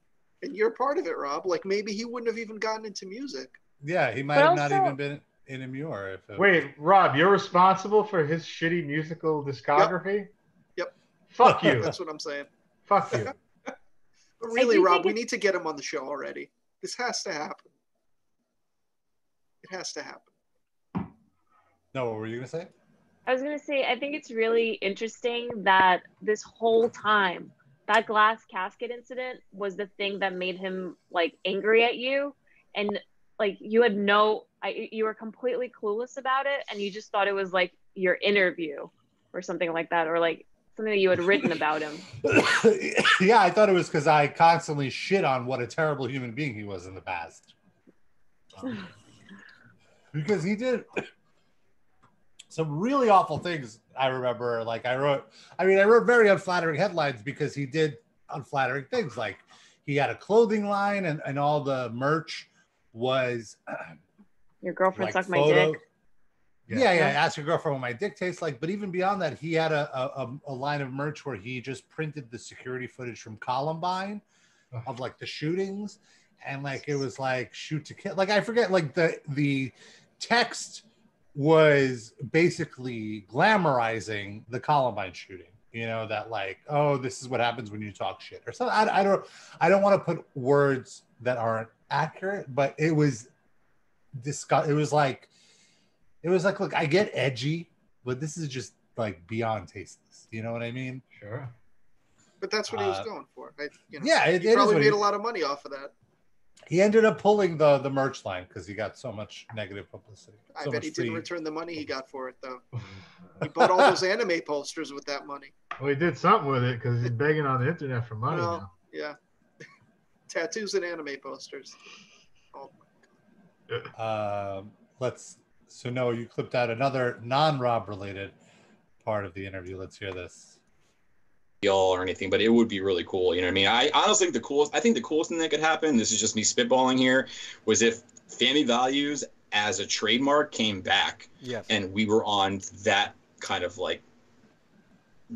And you're part of it, Rob. Like maybe he wouldn't have even gotten into music. Yeah, he might But have not also- even been in a Muir. If it Wait, Rob, you're responsible for his shitty musical discography? Yep. Fuck you. That's what I'm saying. Fuck you. But really, do Rob, think we it's- need to get him on the show already. This has to happen. It has to happen. No, what were you gonna say? I was gonna say, I think it's really interesting that this whole time, that glass casket incident was the thing that made him like angry at you, and like you had you were completely clueless about it, and you just thought it was like your interview or something like that, or like something that you had written about him. Yeah, I thought it was because I constantly shit on what a terrible human being he was in the past. Because he did some really awful things. I remember, like I wrote very unflattering headlines because he did unflattering things. Like he had a clothing line and all the merch was Your girlfriend like sucked my dick. Yeah, ask your girlfriend what my dick tastes like. But even beyond that, he had a line of merch where he just printed the security footage from Columbine of like the shootings, and like it was like shoot to kill. Like I forget, like the text was basically glamorizing the Columbine shooting. You know, that like, oh, this is what happens when you talk shit or something. I don't want to put words that aren't accurate, but it was it was like, look, I get edgy, but this is just like beyond tasteless. You know what I mean? Sure. But that's what he was going for. Yeah, it he is probably what made he- a lot of money off of that. He ended up pulling the merch line because he got so much negative publicity. I So bet much he didn't free- return the money he got for it, though. He bought all those anime posters with that money. Well, he did something with it because he's begging on the internet for money Well, now. yeah. Tattoos and anime posters. Oh, So Noah, you clipped out another non-Rob related part of the interview. Let's hear this. Y'all or anything, but it would be really cool. You know what I mean? I honestly think the coolest thing that could happen, this is just me spitballing here, was if Family Values as a trademark came back Yes. and we were on that kind of like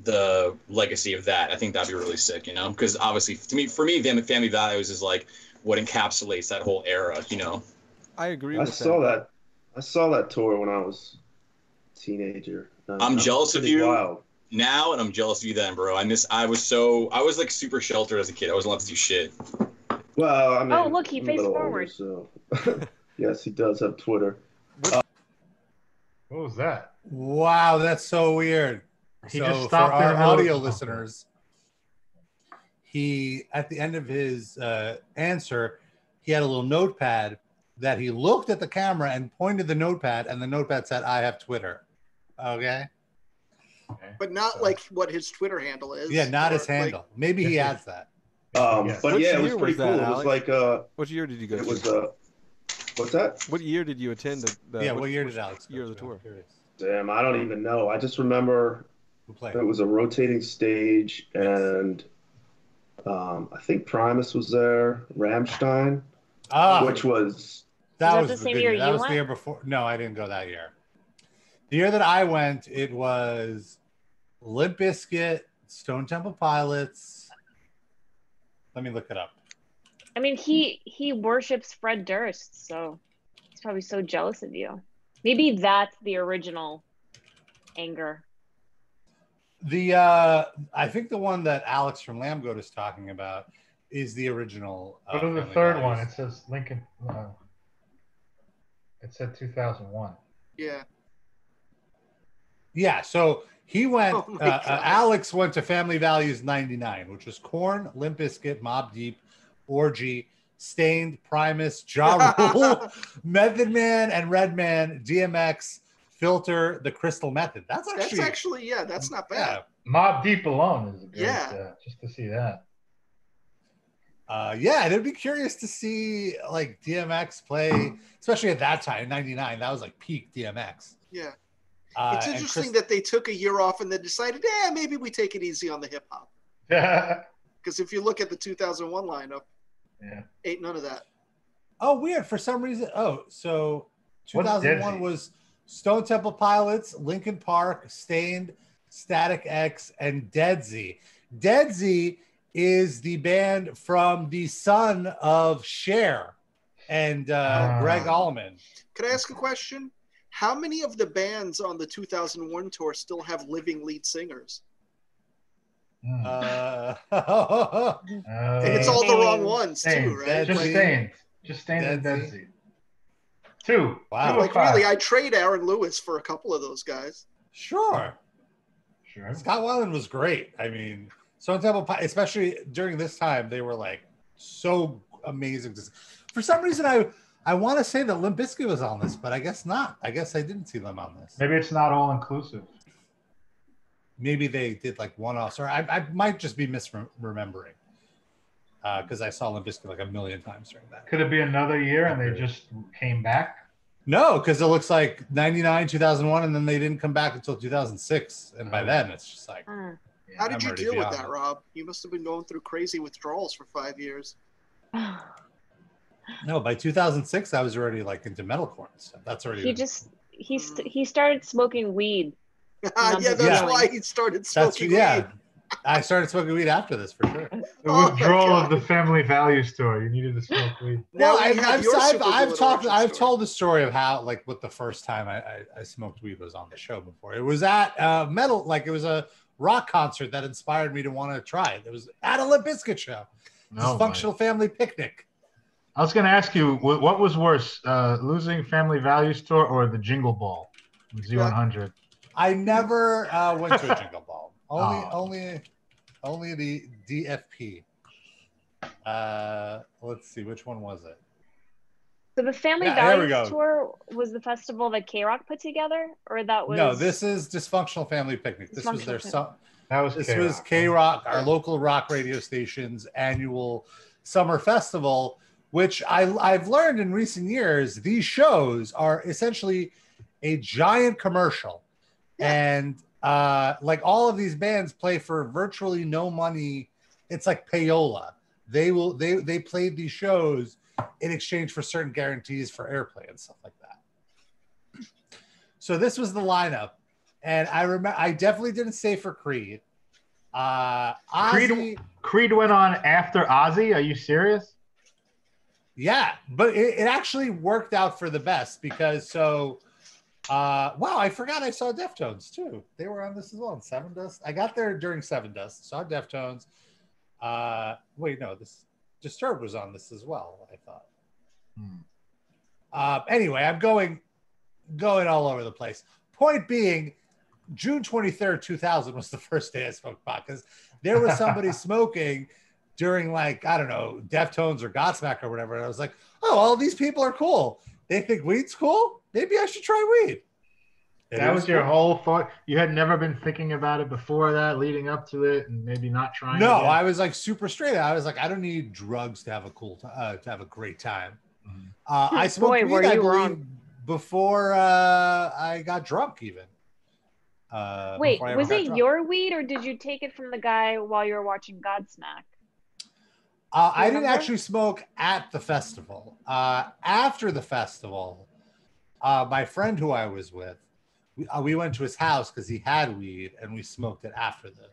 the legacy of that. I think that'd be really sick, you know? Because obviously for me, Family Values is like what encapsulates that whole era, you know? I agree I with saw that. I saw that tour when I was a teenager. I'm jealous of pretty you. Wild. Now, and I'm jealous of you then, bro. I was like super sheltered as a kid. I wasn't allowed to do shit. Well, I mean, Oh, look, he I'm a faced little forward. older, so yes, he does have Twitter. What was that? Wow, that's so weird. He so just for stopped in our the middle of- audio listeners, he at the end of his answer, he had a little notepad that he looked at the camera and pointed the notepad, and the notepad said, "I have Twitter." Okay. but not like what his Twitter handle is. Yeah, not his or, like, handle. Maybe he has that. Yes. But What yeah, it was year pretty was that, cool. It was Alex? like What year did you go it to? was what's that? What year did you attend the Yeah, what year did Alex go year of the to? tour? I'm curious. Damn, I don't even know. I just remember Who played? it was a rotating stage, and I think Primus was there. Rammstein, Ah, which was that that was the the same good year year. That you was the went? year before. No, I didn't go that year. The year that I went, it was Limp Bizkit, Stone Temple Pilots. Let me look it up. I mean, he worships Fred Durst, so he's probably so jealous of you. Maybe that's the original anger. I think the one that Alex from Lambgoat is talking about is the original. Go to the Family third Values. one. It says Lincoln. It said 2001. Yeah. Yeah, so he went. Oh my God. Alex went to Family Values '99, which was Korn, Limp Bizkit, Mobb Deep, Orgy, Stained, Primus, Ja Rule, Method Man, and Redman, DMX, Filter, The Crystal Method. That's actually Yeah, that's not bad. Mob Deep alone is a great. Yeah. Just to see that. Yeah, and it'd be curious to see like DMX play, especially at that time, '99. That was like peak DMX. Yeah. and It's interesting that they took a year off and then decided, maybe we take it easy on the hip hop. Yeah. Because if you look at the 2001 lineup, Yeah. ain't none of that. Oh, weird. For some reason. Oh, so What's 2001 Desi? was Stone Temple Pilots, Linkin Park, Stained, Static X, and Dead Z. Dead Z is the band from the son of Cher and Greg Allman. Could I ask a question? How many of the bands on the 2001 tour still have living lead singers? Uh, And it's all the wrong ones too, right? Just Dead Z. Stained. Just Stained and Dead Dead Z. Z. Two. Wow. Two of Like five. really, I'd trade Aaron Lewis for a couple of those guys. Sure. Sure. Scott Weiland was great. I mean, Stone Temple, especially during this time, they were like so amazing. For some reason, I want to say that Limp Bizkit was on this, but I guess not. I guess I didn't see them on this. Maybe it's not all inclusive. Maybe they did like one-offs, or I might just be misremembering because I saw Limp Bizkit like a million times during that. Could it be another year and they just came back? No, because it looks like 99, 2001, and then they didn't come back until 2006. And by then, it's just like, How did I'm you already deal with beyond that, it. Rob? You must have been going through crazy withdrawals for 5 years. No, by 2006, I was already like into metalcore and stuff. That's already. He started smoking weed. Yeah, that's Yeah. why he started That's smoking yeah. weed. I started smoking weed after this for sure. The Oh my withdrawal God. of the Family Values tour. You needed to smoke weed. Now Well, we have your Supervillain origin I've story. told the story of how like what the first time I smoked weed was on the show before. It was at metal, like it was a rock concert that inspired me to want to try it. It was at a Limp Bizkit show. Oh, Dysfunctional Family Picnic. I was going to ask you, what was worse, losing Family Values tour or the Jingle Ball, Z100? I never went to a Jingle Ball. Oh. Only the DFP. Let's see, which one was it? So the Family Yeah, there we Values go. tour was the festival that K-Rock put together, or that was No, this is Dysfunctional Family Picnic. This was their That was This K-Rock. was K-Rock, our local rock radio station's annual summer festival, which I've learned in recent years, these shows are essentially a giant commercial. And like all of these bands play for virtually no money. It's like payola. They played these shows in exchange for certain guarantees for airplay and stuff like that. So this was the lineup. And I remember I definitely didn't stay for Creed. Ozzy, Creed went on after Ozzy? Are you serious? yeah, but it actually worked out for the best because wow, I forgot I saw Deftones too. They were on this as well. Seven Dust. I got there during Seven Dust. Saw Deftones. Wait, no, this Disturbed was on this as well. I thought. Anyway, I'm going all over the place. Point being, June 23rd, 2000 was the first day I smoked pot because there was somebody smoking during like, I don't know, Deftones or Godsmack or whatever. And I was like, oh, all these people are cool. They think weed's cool. Maybe I should try weed. And That it was your cool. whole thought? You had never been thinking about it before that, leading up to it, and maybe not trying No, again? I was like super straight. I was like, I don't need drugs to have a to have a great time. I smoked Boy, weed, were I you believe, wrong. before I got drunk even. Wait, before I ever was got it drunk. your weed or did you take it from the guy while you were watching Godsmack? I didn't Remember? actually smoke at the festival. After the festival, my friend who I was with, we went to his house because he had weed, and we smoked it after the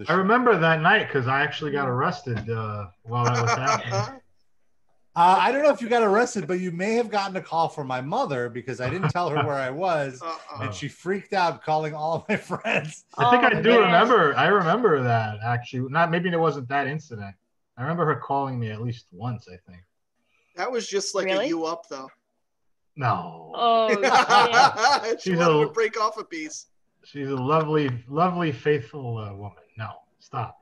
I show. remember that night because I actually got arrested while that was happening. I don't know if you got arrested, but you may have gotten a call from my mother because I didn't tell her where I was, and she freaked out, calling all of my friends. I think Oh, I do man. remember. I remember that actually. Not maybe it wasn't that incident. I remember her calling me at least once. I think. That was just like Really? a you up though. No. Oh, shit. She She's wanted a- to break off a piece. She's a lovely, lovely, faithful woman. No, stop.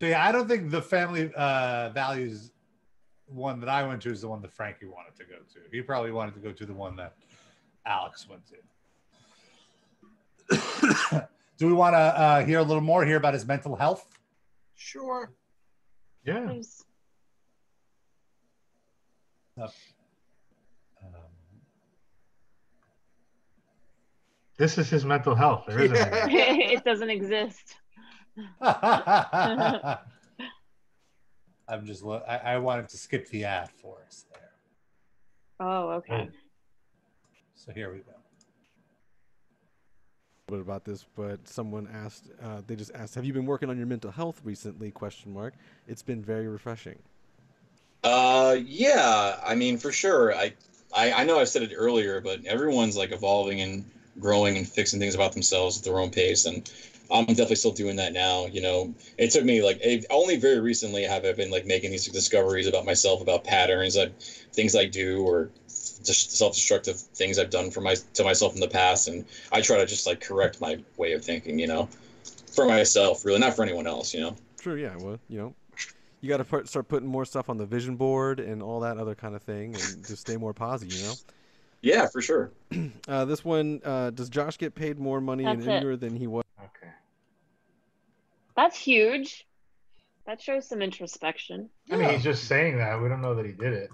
So yeah, I don't think the family values one that I went to is the one that Frankie wanted to go to. He probably wanted to go to the one that Alex went to. Do we want to hear a little more here about his mental health? Sure. Yeah. Please. This is his mental health. There isn't any. It doesn't exist. I'm just. I wanted to skip the ad for us there. Oh, okay. So here we go. A bit about this, but someone asked, they just asked, have you been working on your mental health recently? ? It's been very refreshing. Yeah, I mean, for sure. I know I've said it earlier, but everyone's like evolving and growing and fixing things about themselves at their own pace, and I'm definitely still doing that now. You know, it took me like only very recently have I been like making these discoveries about myself, about patterns, things I do, or just self-destructive things I've done to myself in the past, and I try to just like correct my way of thinking, you know, for myself, really, not for anyone else, you know. True, yeah. Well, you know, you got to start putting more stuff on the vision board and all that other kind of thing, and just stay more positive, you know. Yeah, for sure. This one, does Josh get paid more money in That's it. Imgur than he was? Okay. That's huge. That shows some introspection. I mean, he's just saying that. We don't know that he did it.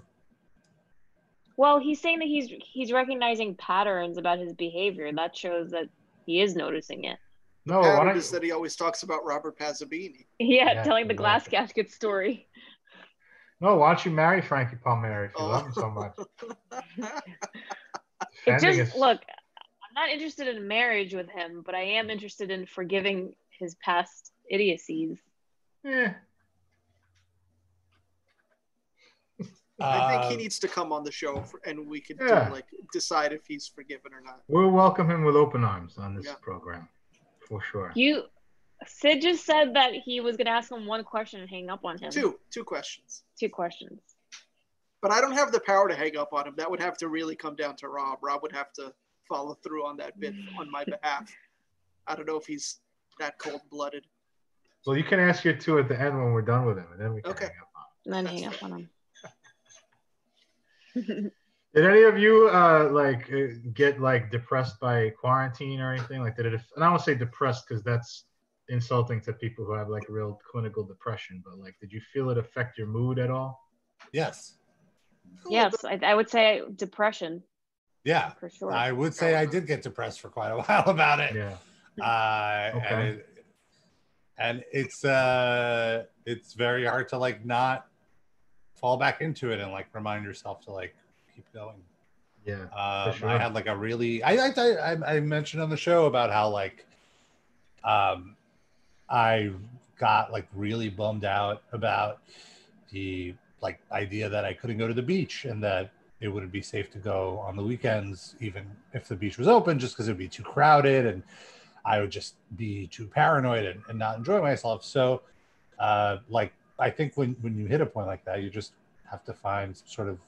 Well, he's saying that he's recognizing patterns about his behavior. That shows that he is noticing it. No, why Pattern don't is that he always talks about Robert Pazzabini. Yeah, telling the glass exactly. casket story. No, why don't you marry Frankie Palmieri if you love him so much? It Defending just his- look. I'm not interested in marriage with him, but I am interested in forgiving his past idiocies. Eh. I think he needs to come on the show and we could Yeah. like decide if he's forgiven or not. We'll welcome him with open arms on this Yeah. program, for sure. Sid just said that he was gonna ask him one question and hang up on him. Two questions. 2 questions. But I don't have the power to hang up on him. That would have to really come down to Rob. Rob would have to follow through on that bit on my behalf. I don't know if he's that cold-blooded. Well, you can ask your two at the end when we're done with him, and then we can Okay. hang up on And then That's hang up fine. on him. him. Did any of you get like depressed by quarantine or anything? Like, and I don't want to say depressed because that's insulting to people who have like real clinical depression. But like, did you feel it affect your mood at all? Yes. Yes, I would say depression Yeah. for sure. I would say I did get depressed for quite a while about it. Yeah. Okay. And it's very hard to like not fall back into it and like remind yourself to like keep going. Yeah. I sure. had like a really I mentioned on the show about how like I got like really bummed out about the like idea that I couldn't go to the beach and that it wouldn't be safe to go on the weekends even if the beach was open, just because it would be too crowded and I would just be too paranoid and not enjoy myself. So like I think when you hit a point like that, you just have to find some sort of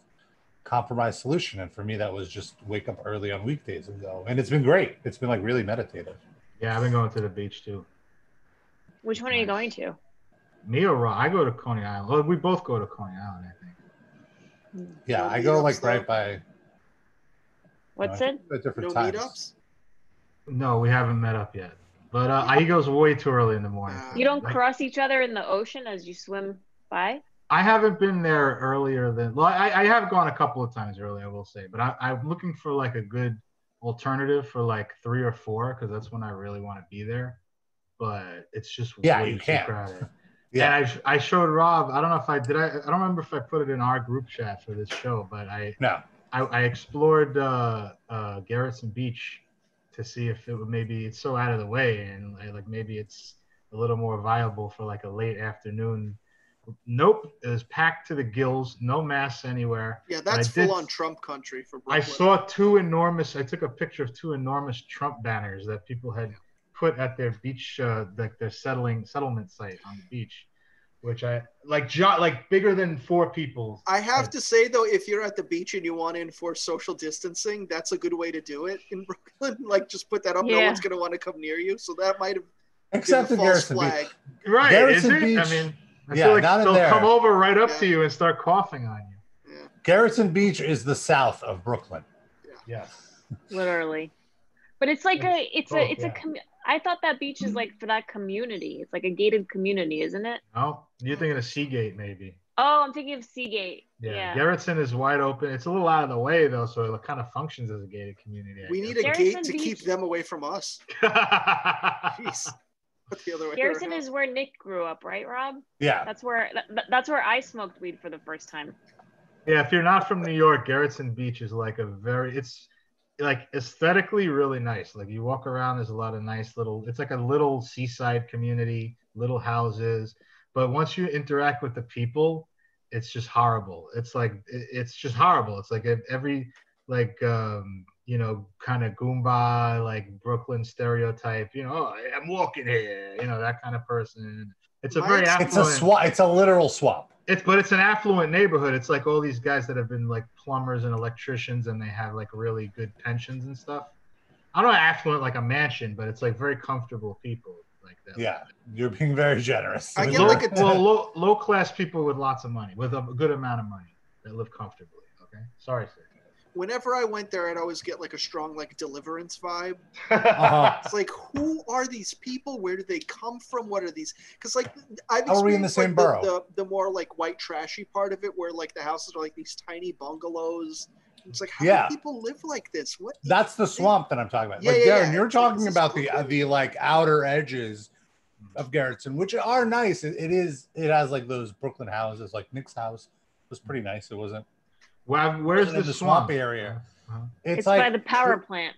compromise solution. And for me, that was just wake up early on weekdays and go. And it's been great. It's been like really meditative. Yeah, I've been going to the beach too. Which one are you going to? Me or Rob? I go to Coney Island. Well, we both go to Coney Island, I think. Yeah, No I go like meetups, right though? by What's I it? think at different No times. meetups? No, he haven't met up yet. But he goes way too early in the morning. You don't Like, cross each other in the ocean as you swim by? I haven't been there earlier than. Well, I have gone a couple of times early, I will say. But I'm looking for like a good alternative for like 3 or 4 because that's when I really want to be there. but it's just Yeah, way you too can't. crowded. Yeah. And I showed Rob. I don't know if I did. I don't remember if I put it in our group chat for this show, but I explored Garrison Beach to see if it would maybe it's so out of the way and like maybe it's a little more viable for like a late afternoon. Nope, it was packed to the gills, no masks anywhere. Yeah, that's full on Trump country for Brooklyn. I saw two enormous. I took a picture of two enormous Trump banners that people had put at their beach, like their settlement site on the beach, which I like bigger than 4 people. I have to say though, if you're at the beach and you want to enforce social distancing, that's a good way to do it in Brooklyn. Like just put that up. No one's gonna want to come near you. So that might have except been the a false Garrison flag. Beach. Right? Garrison is it? Beach. I mean, I feel like they'll come over right up to you and start coughing on you. Yeah. Garrison Beach is the south of Brooklyn. Yes. Literally. But it's like I thought that beach is like for that community. It's like a gated community, isn't it? Oh, you're thinking of Seagate maybe. Oh, I'm thinking of Seagate. Yeah. Garrison is wide open. It's a little out of the way though, so it kind of functions as a gated community. We need a gate to keep them away from us. Jeez. The other way Garrison around. is where Nick grew up, right, Rob? Yeah. That's where I smoked weed for the first time. Yeah, if you're not from New York, Garrison Beach is like it's like aesthetically really nice. Like you walk around, there's a lot of nice it's like a little seaside community, little houses. But once you interact with the people, it's just horrible. It's just horrible. It's like every kind of Goomba, like Brooklyn stereotype, oh, I'm walking here, that kind of person. It's a very affluent. It's a literal swamp. But it's an affluent neighborhood. It's like all these guys that have been like plumbers and electricians and they have like really good pensions and stuff. I don't know affluent like a mansion, but it's like very comfortable people like that. Yeah, you're being very generous. I get low class people with lots of money, with a good amount of money that live comfortably. Okay, sorry, sir. Whenever I went there, I'd always get like a strong like Deliverance vibe. It's like, who are these people? Where do they come from? What are these? Because like I've How are we in the same borough? The more like white trashy part of it, where like the houses are like these tiny bungalows. It's like how do people live like this? What? That's the swamp that I'm talking about. Yeah, like Darren, you're it's talking about the like outer edges of Garrison, which are nice. It has like those Brooklyn houses, like Nick's house was pretty nice. It wasn't. Where's the swamp area? It's like by the power plant.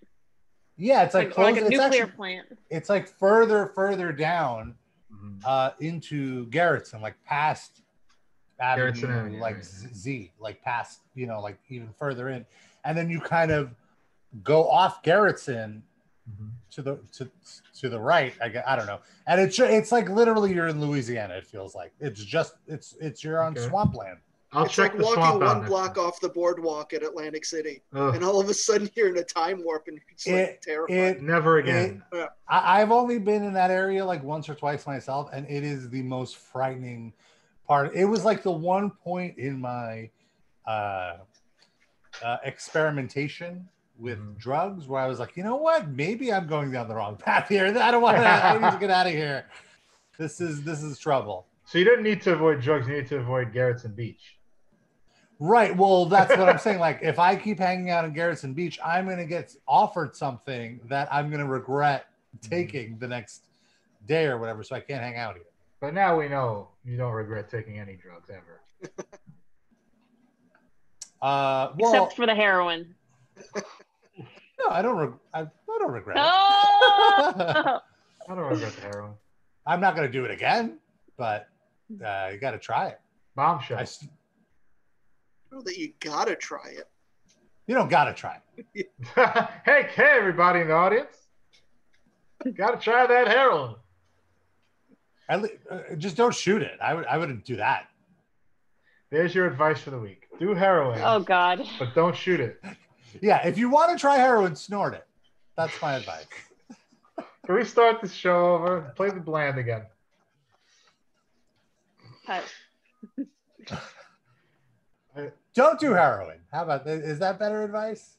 Yeah, it's like a nuclear plant. It's like further down into Garrison, like past Avenue, like Z, like past, like even further in, and then you kind of go off Garrison to the right. I don't know, and it's like literally you're in Louisiana. It feels like you're on swampland. It's like walking one block off the boardwalk at Atlantic City, and all of a sudden you're in a time warp, and it's like terrifying. Never again. I've only been in that area like once or twice myself, and it is the most frightening part. It was like the one point in my experimentation with drugs where I was like, you know what? Maybe I'm going down the wrong path here. I don't want to. I need to get out of here. This is trouble. So you didn't need to avoid drugs. You need to avoid Garrison Beach. Right. Well, that's what I'm saying. Like, if I keep hanging out in Garrison Beach, I'm going to get offered something that I'm going to regret taking the next day or whatever. So I can't hang out here. But now we know you don't regret taking any drugs ever. Except for the heroin. No, I don't regret it. Oh! I don't regret the heroin. I'm not going to do it again, but you got to try it. Bombshell. I know that you got to try it. You don't got to try it. hey, everybody in the audience. Got to try that heroin. Just don't shoot it. I wouldn't do that. There's your advice for the week. Do heroin. Oh, God. But don't shoot it. Yeah, if you want to try heroin, snort it. That's my advice. Can we start this show over? Play the bland again. Don't do heroin. How about that? Is that better advice?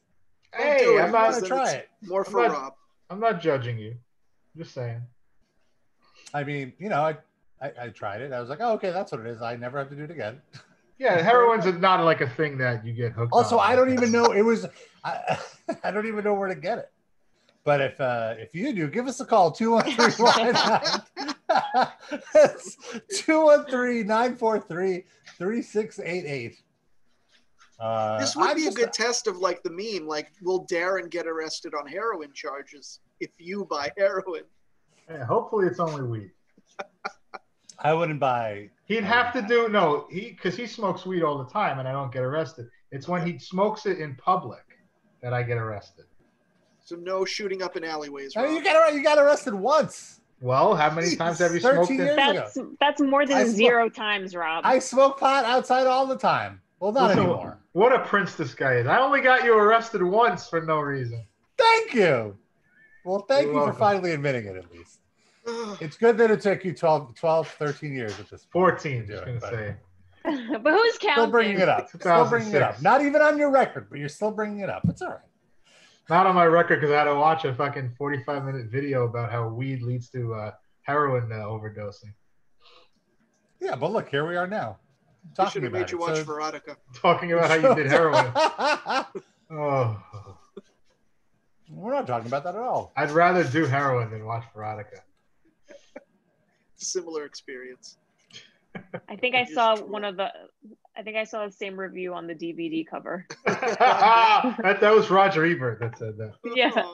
Hey, I'm not try it. More for Rob. I'm not judging you. I'm just saying. I mean, I tried it. I was like, oh, okay, that's what it is. I never have to do it again. Yeah, heroin's not like a thing that you get hooked on. Also, I don't even know it was. I don't even know where to get it. But if you do, give us a call, 213 That's 213-943-3688. This would be a good test of like the meme, like, will Darren get arrested on heroin charges if you buy heroin? Yeah, hopefully it's only weed. I wouldn't buy. He'd have to because he smokes weed all the time and I don't get arrested. It's when he smokes it in public that I get arrested. So no shooting up in alleyways. No, Rob. you got arrested once. Well, how many times have you smoked 13 it? years ago. That's more than zero times, Rob. I smoke pot outside all the time. Well, not anymore. What a prince this guy is. I only got you arrested once for no reason. Thank you. Well, thank You're you welcome. for finally admitting it, at least. It's good that it took you 12, 13 years at this point. 14, just going to say. But who's counting? Still bringing it up. Still bringing it up. Not even on your record, but you're still bringing it up. It's all right. Not on my record because I had to watch a fucking 45-minute video about how weed leads to heroin overdosing. Yeah, but look, here we are now. I should have made you watch Veronica. Talking about how you did heroin. Oh. We're not talking about that at all. I'd rather do heroin than watch Veronica. Similar experience. I think I saw the same review on the DVD cover. that was Roger Ebert that said that. Yeah.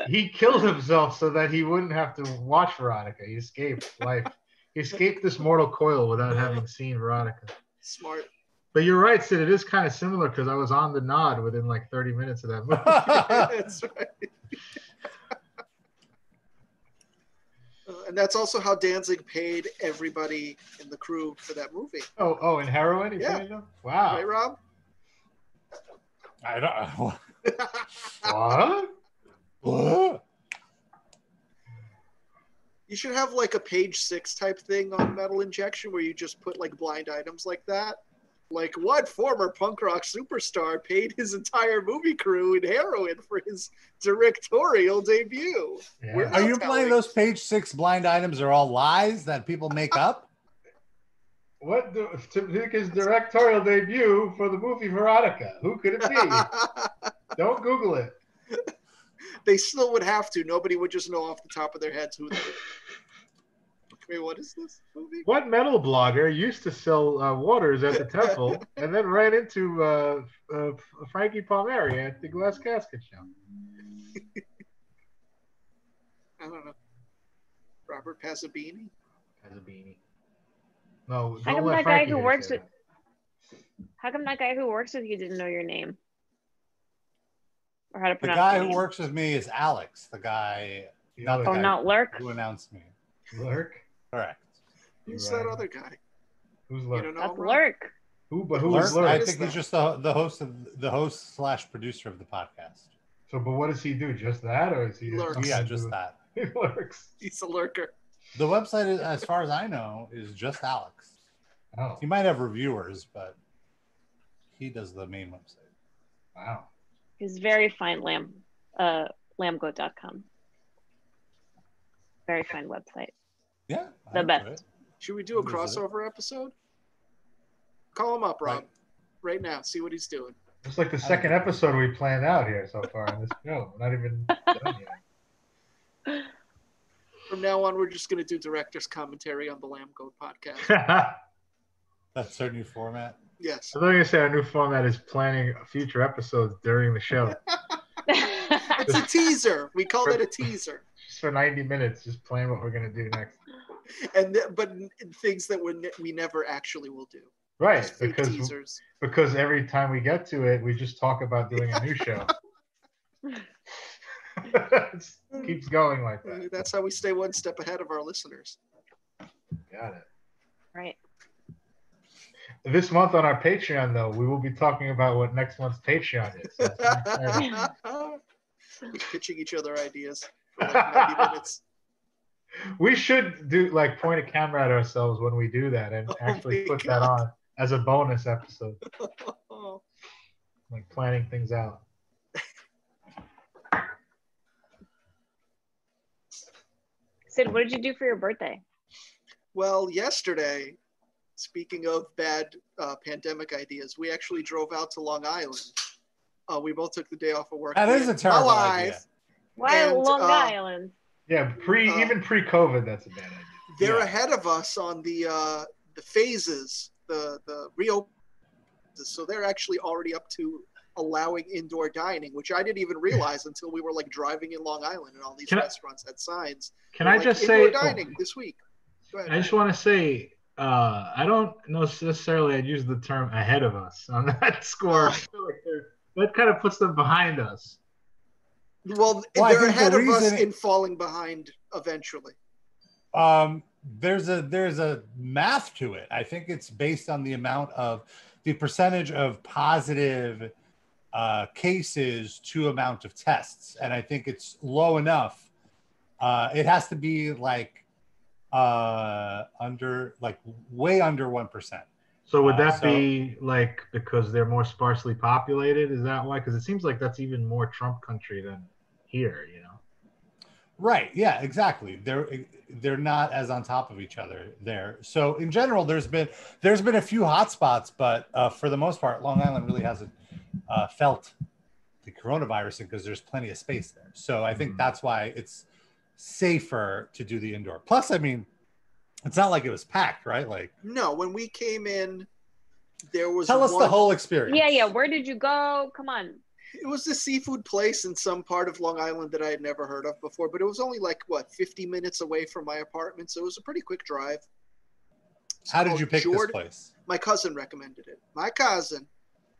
He killed himself so that he wouldn't have to watch Veronica. He escaped life. He escaped this mortal coil without having seen Veronica. Smart. But you're right, Sid. It is kind of similar because I was on the nod within like 30 minutes of that movie. That's right. And that's also how Danzig paid everybody in the crew for that movie. Oh, and heroin? He paid them? Wow. Right, Rob? I don't. What? What? You should have like a page 6 type thing on Metal Injection where you just put like blind items like that. Like, what former punk rock superstar paid his entire movie crew in heroin for his directorial debut? Yeah. Are you implying those page 6 blind items are all lies that people make up? To make his directorial debut for the movie Veronica? Who could it be? Don't Google it. They still would have to. Nobody would just know off the top of their heads who they were. Wait, what is this movie? What metal blogger used to sell waters at the temple and then ran into Frankie Palmieri at the Glass Casket Show? I don't know. Robert Pazzabini? No, How come that guy who works with you didn't know your name? Or how to The pronounce guy your who name? works with me is Alex, the guy, not Lurk? who announced me. Lurk? Correct. Who's that other guy? Who's You Lurk? don't know That's him, Rob? Lurk. Who Lurk, is Lurk? I What is think he's that? just the host/producer of the podcast. So, but what does he do? Just that, or is he? Lurks. Yeah, just that. He lurks. He's a lurker. The website, is, as far as I know, is just Alex. Oh, He might have reviewers, but he does the main website. wow. He's very fine lambgoat.com. Very fine website. Yeah, The I enjoy best. it. Should we do a What is it? crossover episode? Call him up, Rob. Right. Right now. See what he's doing. It's like the second episode we planned out here so far in this show. We're not even done yet. From now on, we're just going to do director's commentary on the Lamb Goat podcast. That's our new format. Yes. I was going to say our new format is planning future episodes during the show. It's a teaser. We call that a teaser. Just for 90 minutes, just plan what we're going to do next. But things that we never actually will do. Right, Just fake teasers. because every time we get to it, we just talk about doing a new show. It keeps going like that. That's how we stay one step ahead of our listeners. Got it. Right. This month on our Patreon, though, we will be talking about what next month's Patreon is. So it's exciting. We're pitching each other ideas for like 90 minutes. We should do like point a camera at ourselves when we do that and actually my put that God. on as a bonus episode, like planning things out. Sid, what did you do for your birthday? Well, yesterday, speaking of bad pandemic ideas, we actually drove out to Long Island. We both took the day off of work. That We is a had terrible Alive. idea. Why And, Long Island? Yeah, even pre-COVID, that's a bad idea. They're Yeah. ahead of us on the phases, the reopen. So they're actually already up to allowing indoor dining, which I didn't even realize until we were like driving in Long Island and all these restaurants had signs. Can They're I like, just indoor say? dining this week? Go ahead. I just want to say, I don't know necessarily I'd use the term ahead of us on that score. I feel like that kind of puts them behind us. Well, Well, I they're think the ahead of us reason in falling behind eventually. There's a math to it. I think it's based on the amount of the percentage of positive cases to amount of tests, and I think it's low enough. It has to be like under, like way under 1%. So would that be like because they're more sparsely populated? Is that why? Because it seems like that's even more Trump country than here, you know? Right. Yeah, exactly. They're not as on top of each other there. So in general, there's been a few hotspots, but for the most part, Long Island really hasn't felt the coronavirus because there's plenty of space there. So I think that's why it's safer to do the indoor. Plus, I mean, it's not like it was packed, right? Like, no, when we came in, there was tell us the whole experience. Yeah. Where did you go? Come on. It was a seafood place in some part of Long Island that I had never heard of before, but it was only like, 50 minutes away from my apartment. So it was a pretty quick drive. How did you pick this place? My cousin recommended it. My cousin.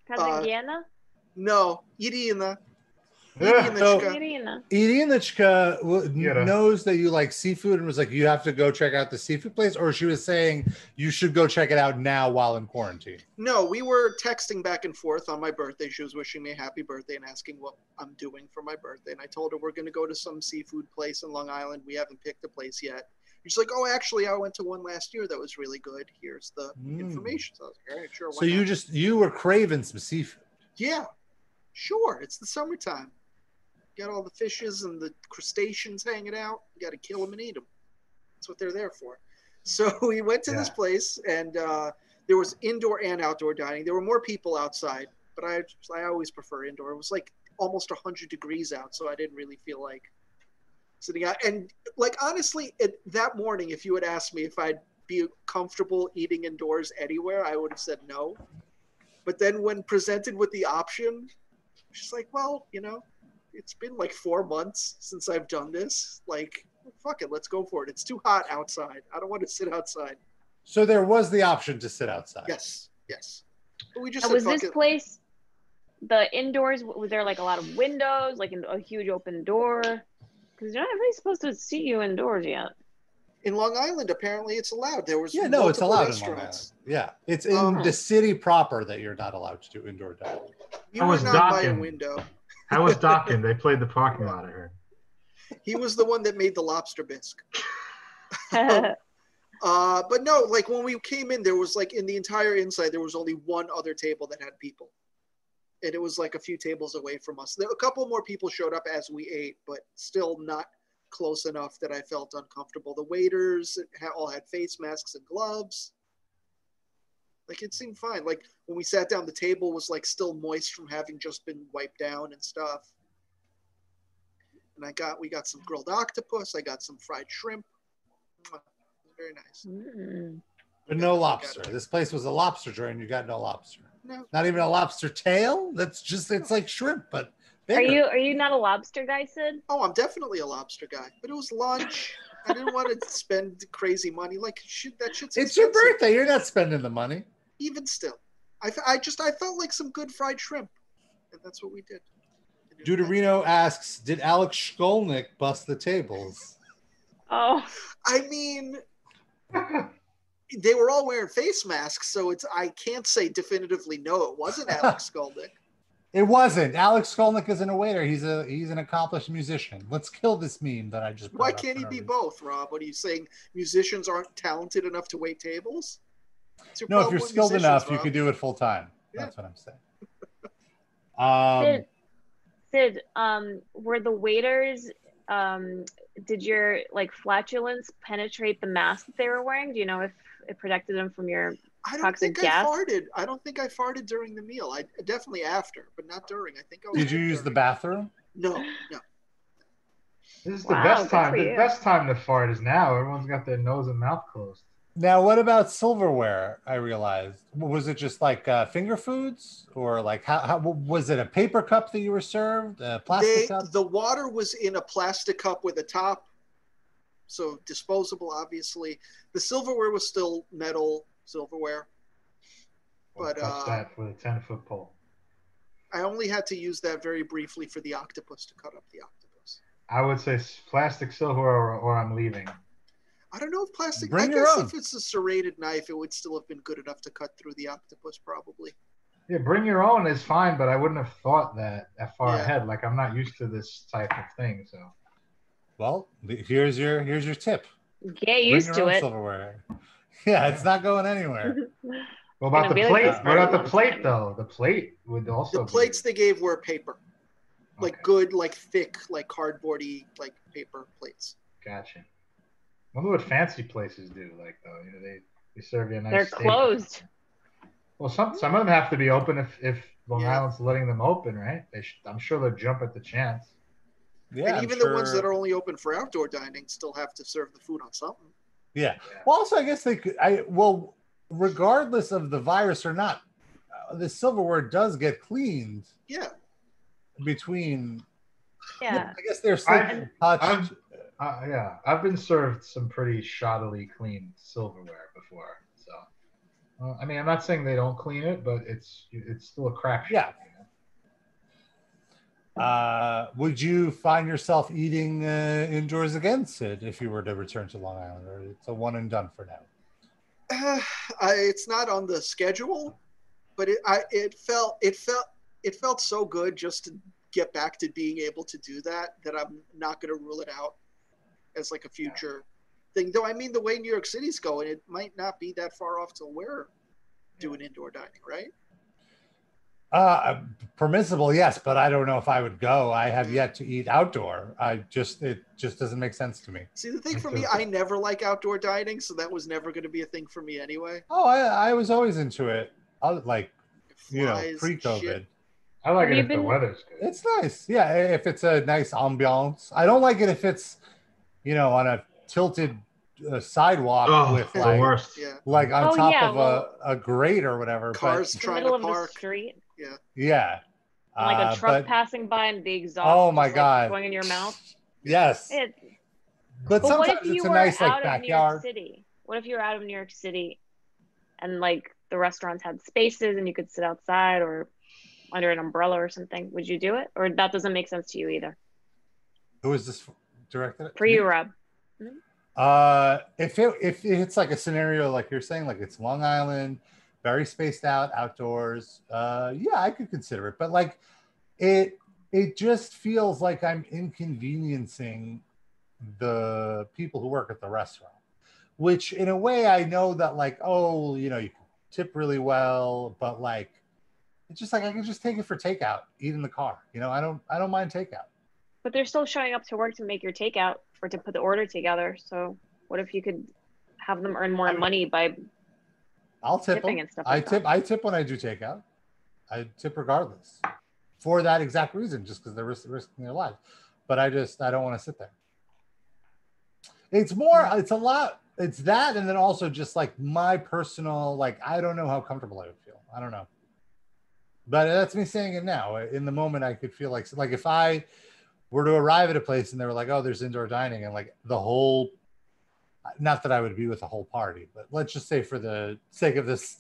Cousin Diana? No, Irina. Irina. Irinachka knows that you like seafood and was like, you have to go check out the seafood place, or she was saying you should go check it out now while in quarantine? No, we were texting back and forth on my birthday. She was wishing me a happy birthday and asking what I'm doing for my birthday. And I told her we're going to go to some seafood place in Long Island. We haven't picked a place yet. She's like, oh, actually, I went to one last year that was really good. Here's the information. So I was like, all right, sure. So you were craving some seafood. Yeah, sure. It's the summertime. Got all the fishes and the crustaceans hanging out. You got to kill them and eat them. That's what they're there for. So we went to this place, and there was indoor and outdoor dining. There were more people outside, but I always prefer indoor. It was like almost 100 degrees out, so I didn't really feel like sitting out. And like honestly, that morning, if you had asked me if I'd be comfortable eating indoors anywhere, I would have said no. But then when presented with the option, she's like, well, it's been like 4 months since I've done this. Like, fuck it, let's go for it. It's too hot outside. I don't want to sit outside. So there was the option to sit outside. Yes. But we just was this place, the indoors, was there like a lot of windows, like a huge open door? Because you're not really supposed to see you indoors yet. In Long Island, apparently it's allowed. There was it's allowed in Long Island. Yeah, it's in the city proper that you're not allowed to do indoor dining. You were not by a window. I was docking. They played the parking lot, I heard. He was the one that made the lobster bisque. But no, like when we came in, there was like in the entire inside, there was only one other table that had people. And it was like a few tables away from us. A couple more people showed up as we ate, but still not close enough that I felt uncomfortable. The waiters all had face masks and gloves. Like it seemed fine. Like when we sat down, the table was like still moist from having just been wiped down and stuff. And we got some grilled octopus. I got some fried shrimp. Very nice. But no lobster. This place was a lobster joint. You got no lobster. No. Not even a lobster tail. It's like shrimp, but bigger. Are you not a lobster guy, Sid? Oh, I'm definitely a lobster guy. But it was lunch. I didn't want to spend crazy money. Like that shit's expensive. It's your birthday. You're not spending the money. Even still, I felt like some good fried shrimp, and that's what we did. Deuterino asks, did Alex Shkolnick bust the tables? Oh, I mean, they were all wearing face masks, so I can't say definitively no, it wasn't Alex Shkolnick. It wasn't. Alex Shkolnick isn't a waiter. He's an accomplished musician. Let's kill this meme that I just brought Why can't he be both, Rob? What are you saying? Musicians aren't talented enough to wait tables? No, if you're skilled enough, Rob, you could do it full time. That's what I'm saying. Sid, were the waiters, did your like flatulence penetrate the mask that they were wearing? Do you know if it protected them from your toxic gas? I don't think I farted during the meal. I definitely after, but not during. I think I was. Did you use the bathroom? No. This is the Wow, best good time. for The you. best time to fart is now. Everyone's got their nose and mouth closed. Now, what about silverware? I realized, was it just like finger foods, or like how was it a paper cup that you were served, a plastic cup? The water was in a plastic cup with a top, so disposable, obviously. The silverware was still metal silverware. Well, But touch that with a 10-foot pole. I only had to use that very briefly for the octopus to cut up the octopus. I would say plastic silverware, or I'm leaving. I don't know if plastic. Bring I your guess own. if it's a serrated knife, it would still have been good enough to cut through the octopus, probably. Yeah, bring your own is fine, but I wouldn't have thought that far Yeah. ahead. Like, I'm not used to this type of thing, so. Well, here's your tip. Get Bring used your to own it. silverware. Yeah, it's not going anywhere. What about the Gonna be like plate? this for What a about the long plate, time. though? The plate would also The plates they gave were paper, like Okay, good, like thick, like cardboardy, like paper plates. Gotcha. I wonder what fancy places do, like, though. You know, they serve you a nice They're steak. closed. Well, some of them have to be open if Long Yeah. Island's letting them open, right? I'm sure they'll jump at the chance. Yeah, And I'm even the ones that sure- are only open for outdoor dining still have to serve the food on something. Yeah. Well, also, I guess they could. Well, regardless of the virus or not, the silverware does get cleaned Yeah. between. Yeah. I guess they're still I've- touched. Yeah, I've been served some pretty shoddily clean silverware before. So, I mean, I'm not saying they don't clean it, but it's still a crapshoot. Yeah. you know? Would you find yourself eating indoors again, Sid, if you were to return to Long Island, or it's a one and done for now? It's not on the schedule, but it felt so good just to get back to being able to do that I'm not going to rule it out as like a future thing. Though I mean, the way New York City's going, it might not be that far off till we're doing indoor dining, right? Permissible, yes, but I don't know if I would go. I have yet to eat outdoor. It just doesn't make sense to me. See, the thing Me for too. me, I never like outdoor dining, so that was never going to be a thing for me anyway. Oh, I was always into it. I was like, Flies and pre-COVID. shit. I like Have it you if the been- weather's good. It's nice. Yeah, if it's a nice ambiance. I don't like it if it's, on a tilted sidewalk Oh, with the like worst. Yeah, like on Oh, top yeah, of well- a grate or whatever. cars In the trying middle to of the park. street. Yeah. And like a truck but- passing by and the exhaust Oh my just, like, God. going in your mouth. Yes. It, But but what sometimes if you it's a were nice like out of New York backyard. City? What if you were out of New York City and like the restaurants had spaces and you could sit outside or under an umbrella or something? Would you do it? Or that doesn't make sense to you either? Who is this directed at? For you, Rob. If it's like a scenario like you're saying, like it's Long Island, very spaced out, outdoors, yeah, I could consider it. But like it just feels like I'm inconveniencing the people who work at the restaurant, which in a way I know that like, oh, you can tip really well, but like it's just like I can just take it for takeout, eat in the car. I don't mind takeout. But they're still showing up to work to make your takeout or to put the order together. So what if you could have them earn more money by I'll tip tipping them. and stuff like that? I tip when I do takeout. I tip regardless, for that exact reason, just because they're risking their lives. But I don't want to sit there. It's a lot. It's that, and then also just like my personal, like I don't know how comfortable I would feel. I don't know. But that's me saying it now. In the moment, I could feel like if I were to arrive at a place and they were like, "Oh, there's indoor dining," and like the whole. Not that I would be with the whole party, but let's just say for the sake of this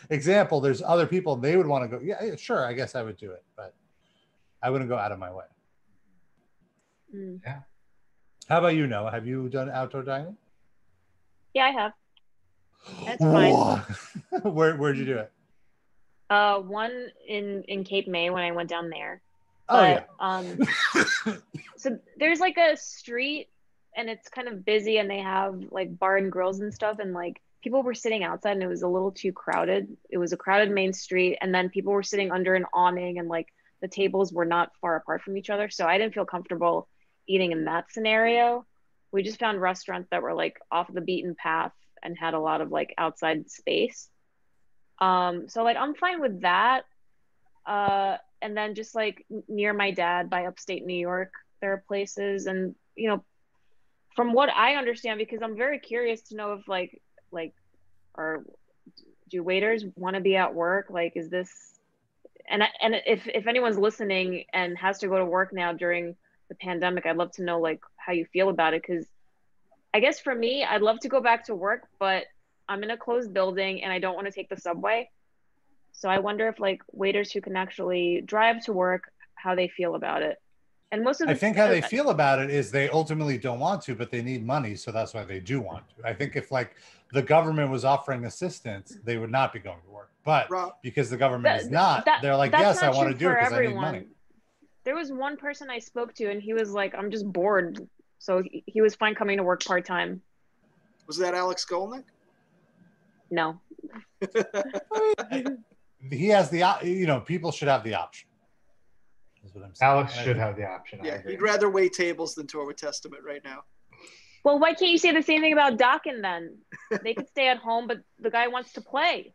example, there's other people and they would want to go. Yeah, sure. I guess I would do it, but I wouldn't go out of my way. Mm. Yeah. How about you, Noah? Have you done outdoor dining? Yeah, I have. That's fine. Where'd you do it? One in Cape May when I went down there. Oh But, so there's like a street and it's kind of busy and they have like bar and grills and stuff and like people were sitting outside and it was a little too crowded. It was a crowded main street and then people were sitting under an awning and like the tables were not far apart from each other. So I didn't feel comfortable eating in that scenario. We just found restaurants that were like off the beaten path and had a lot of like outside space. So like I'm fine with that. And then just like near my dad by upstate New York, there are places, and from what I understand, because I'm very curious to know if like or do waiters want to be at work? Like, is this and if anyone's listening and has to go to work now during the pandemic, I'd love to know like how you feel about it, because I guess for me, I'd love to go back to work, but I'm in a closed building and I don't want to take the subway. So I wonder if like waiters who can actually drive to work, how they feel about it. And most of I think how they feel about it is they ultimately don't want to, but they need money, so that's why they do want to. I think if like the government was offering assistance, they would not be going to work. But because the government is not, they're like, yes, I want to do it because I need money. There was one person I spoke to, and he was like, I'm just bored. So he was fine coming to work part-time. Was that Alex Skolnick? No. He has the, people should have the option. Is what I'm saying. Alex should have the option. Yeah, he'd rather wait tables than tour with Testament right now. Well, why can't you say the same thing about Dokken then? They could stay at home, but the guy wants to play.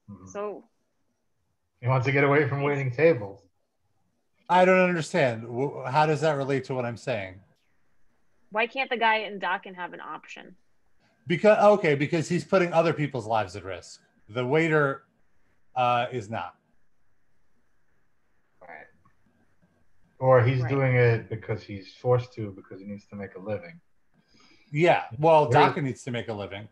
Mm-hmm. So he wants to get away from waiting tables. I don't understand. How does that relate to what I'm saying? Why can't the guy in Dokken have an option? Because he's putting other people's lives at risk. The waiter is not. Right. Or he's doing it because he's forced to, because he needs to make a living. Yeah, well, Dokken needs to make a living.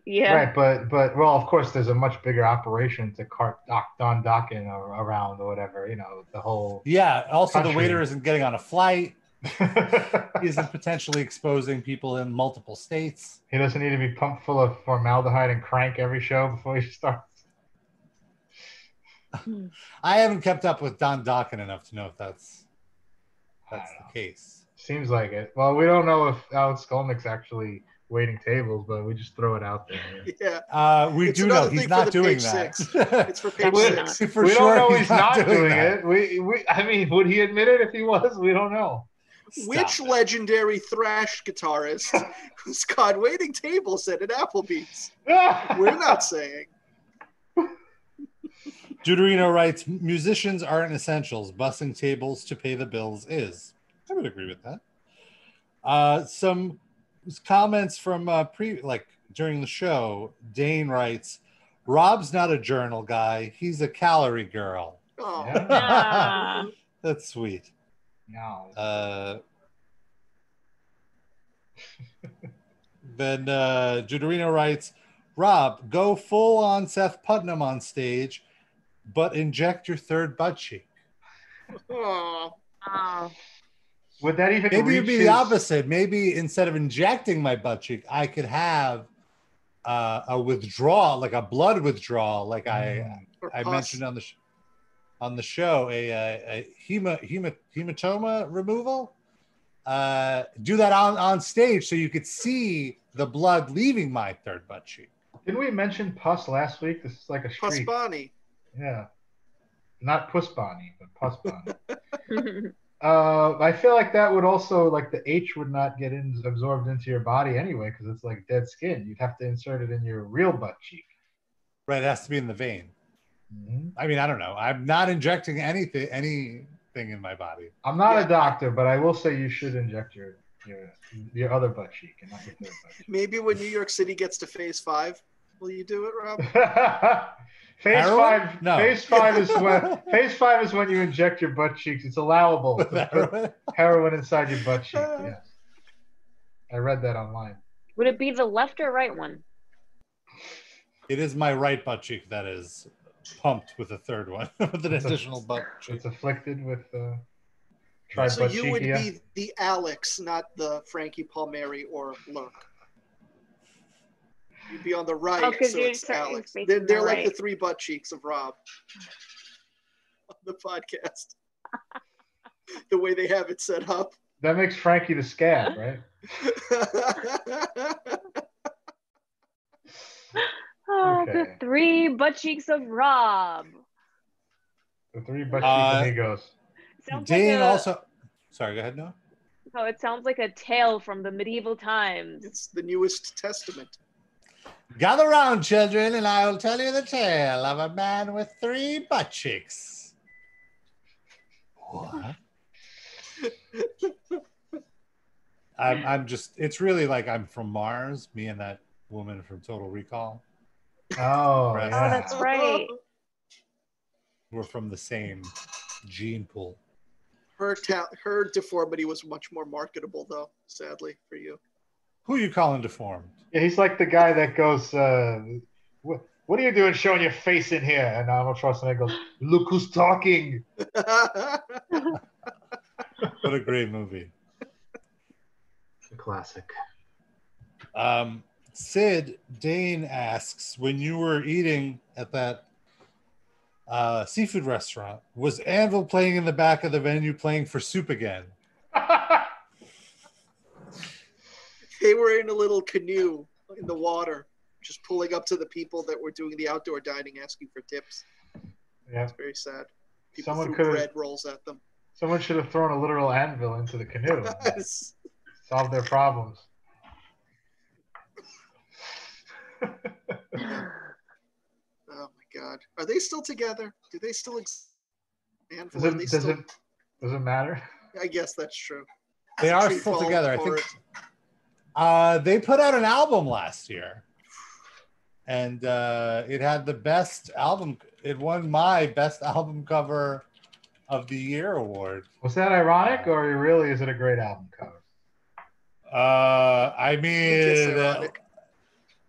Yeah. Right, but well, of course, there's a much bigger operation to cart Don Dokken around or whatever, the whole. Yeah, also country. The waiter isn't getting on a flight. He isn't potentially exposing people in multiple states. He doesn't need to be pumped full of formaldehyde and crank every show before he starts. I haven't kept up with Don Dokken enough to know if that's the case. Seems like it. Well, we don't know if Alex Skolnick's actually waiting tables, but we just throw it out there. Yeah. We do know he's not doing that. It's for page 6. We don't know he's not doing it. I mean, would he admit it if he was? We don't know. Which legendary thrash guitarist who's got waiting tables at an Applebee's? We're not saying. Deuterino writes, musicians aren't essentials. Bussing tables to pay the bills is. I would agree with that. Some comments from during the show. Dane writes, Rob's not a journal guy. He's a calorie girl. Oh. Yeah. That's sweet. No. Then Deuterino writes, Rob, go full on Seth Putnam on stage, but inject your third butt cheek. Oh. Would that even maybe it'd be the opposite? Maybe instead of injecting my butt cheek, I could have a withdrawal, like a blood withdrawal, like I mentioned on the show, a hematoma removal. Do that on stage so you could see the blood leaving my third butt cheek. Didn't we mention pus last week? This is like a streak. Pus Bonnie. Yeah. Not Puss Bonnie, but Pus Bonnie. I feel like that would also, like the H would not get absorbed into your body anyway, because it's like dead skin. You'd have to insert it in your real butt cheek. Right, it has to be in the vein. Mm-hmm. I mean, I don't know. I'm not injecting anything in my body. I'm not a doctor, but I will say you should inject your other butt cheek and not your third butt cheek. Maybe when New York City gets to phase 5, will you do it, Rob? Phase 5. No. Phase 5 is when you inject your butt cheeks. It's allowable to put heroin inside your butt cheek. Yes, I read that online. Would it be the left or right one? It is my right butt cheek that is pumped with a third one, with an additional butt cheek. It's afflicted with so you would be the Alex, not the Frankie Palmieri or Lurk. You'd be on the right, so it's Alex. They're like the 3 butt cheeks of Rob on the podcast. The way they have it set up. That makes Frankie the scab, right? The 3 butt cheeks of Rob. The 3 butt cheeks amigos. Dane also. Sorry, go ahead, Noah. No, it sounds like a tale from the medieval times. It's the newest testament. Gather round, children, and I will tell you the tale of a man with 3 butt cheeks. What? I'm just. It's really like I'm from Mars. Me and that woman from Total Recall. Oh, Right. Oh, that's right. We're from the same gene pool. Her deformity was much more marketable, though. Sadly for you. Who you calling deformed? Yeah, he's like the guy that goes, what are you doing showing your face in here? And Arnold Schwarzenegger goes, look who's talking. What a great movie. It's a classic. Sid Dane asks, when you were eating at that seafood restaurant, was Anvil playing in the back of the venue playing for soup again? They were in a little canoe in the water, just pulling up to the people that were doing the outdoor dining, asking for tips. Yeah. It's very sad. People Someone threw could've- bread rolls at them. Someone should have thrown a literal anvil into the canoe. Yes. Solve their problems. Oh my God. Are they still together? Do they still exist? Does it matter? I guess that's true. They are Tree still falling together. I apart. think they put out an album last year, and it had the best album. It won my best album cover of the year award. Was that ironic, or really is it a great album cover? I I think mean, it's ironic.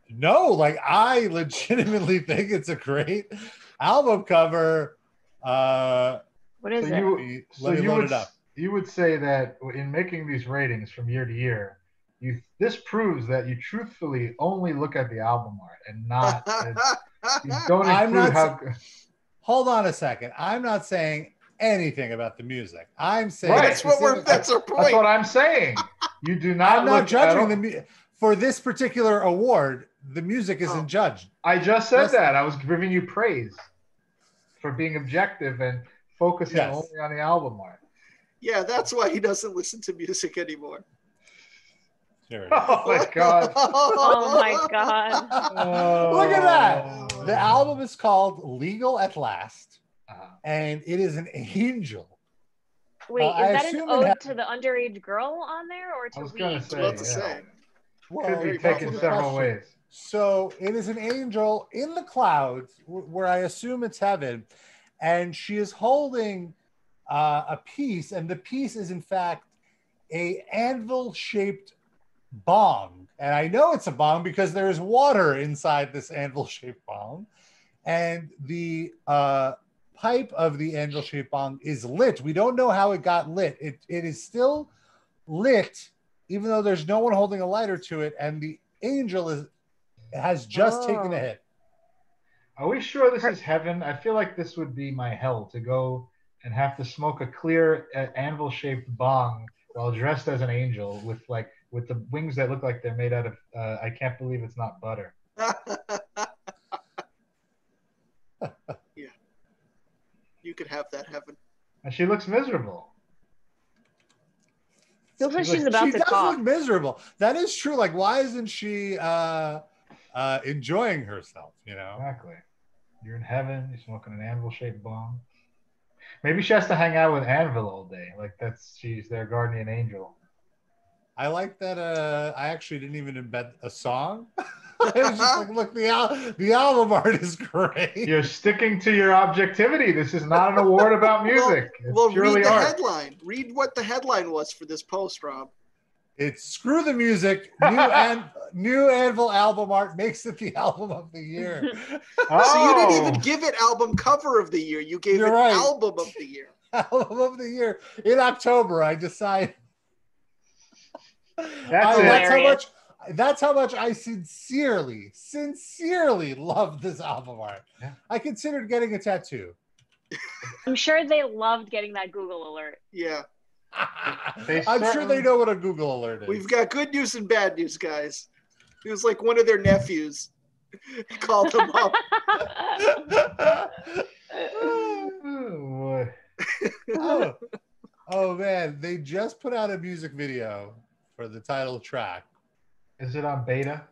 no, like I legitimately think it's a great album cover. What is So it? you- Let me load it up. You would say that in making these ratings from year to year, this proves that you truthfully only look at the album art and not you don't I'm include not how. Hold on a second. I'm not saying anything about the music. I'm saying Right. That's what we're. That's our point. That's what I'm saying. You do not. I'm not look judging at the music for this particular award. The music isn't Oh. judged. I just said Listen. that. I was giving you praise for being objective and focusing Yes. only on the album art. Yeah, that's why he doesn't listen to music anymore. Here it is. Oh my god. Oh my God. Look at that. The album is called Legal at Last, and it is an angel. Wait, I is that an assume it ode had- to the underage girl on there, or I to was gonna Reed? say, About to yeah. say. Well, Could be that's taken a good several question. ways. So it is an angel in the clouds, where I assume it's heaven, and she is holding a piece, and the piece is in fact a anvil-shaped bong, and I know it's a bong because there's water inside this anvil-shaped bong, and the pipe of the anvil-shaped bong is lit. We don't know how it got lit. It is still lit, even though there's no one holding a lighter to it, and the angel has just taken a hit. Are we sure this is heaven? I feel like this would be my hell to go and have to smoke a clear anvil-shaped bong while dressed as an angel with the wings that look like they're made out of. I can't believe it's not butter. Yeah. You could have that heaven. And she looks miserable. Feels like She's she's like, about She to does cough. look miserable. That is true. Like, why isn't she enjoying herself? You know. Exactly. You're in heaven. You're smoking an anvil-shaped bong. Maybe she has to hang out with Anvil all day. Like she's their guardian angel. I like that. I actually didn't even embed a song. I was just like, look, the album art is great. You're sticking to your objectivity. This is not an award about music. Well, it's purely read the art. headline. Read what the headline was for this post, Rob. It's Screw the Music. New Anvil album art makes it the album of the year. So you didn't Oh. even give it album cover of the year. You gave You're it right. album of the year. Album of the year in October. I decided. That's That's how Hilarious. much. That's how much I sincerely love this album art. Yeah. I considered getting a tattoo. I'm sure they loved getting that Google alert. Yeah. They I'm sure certainly- they know what a Google alert is. We've got good news and bad news, guys. It was like one of their nephews called them up. Oh, boy. oh man, they just put out a music video for the title track. Is it on beta?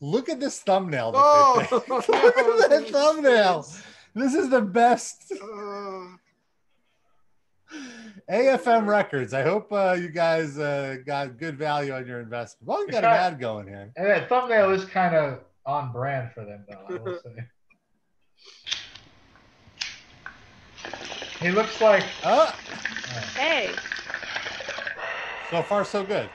Look at this thumbnail. That Oh, they picked. Look at that thumbnail. This is the best. AFM Records. I hope you guys got good value on your investment. Well, you got an ad going here. And that thumbnail is kind of on brand for them, though, I will say. He looks like... Hey. So far, so good.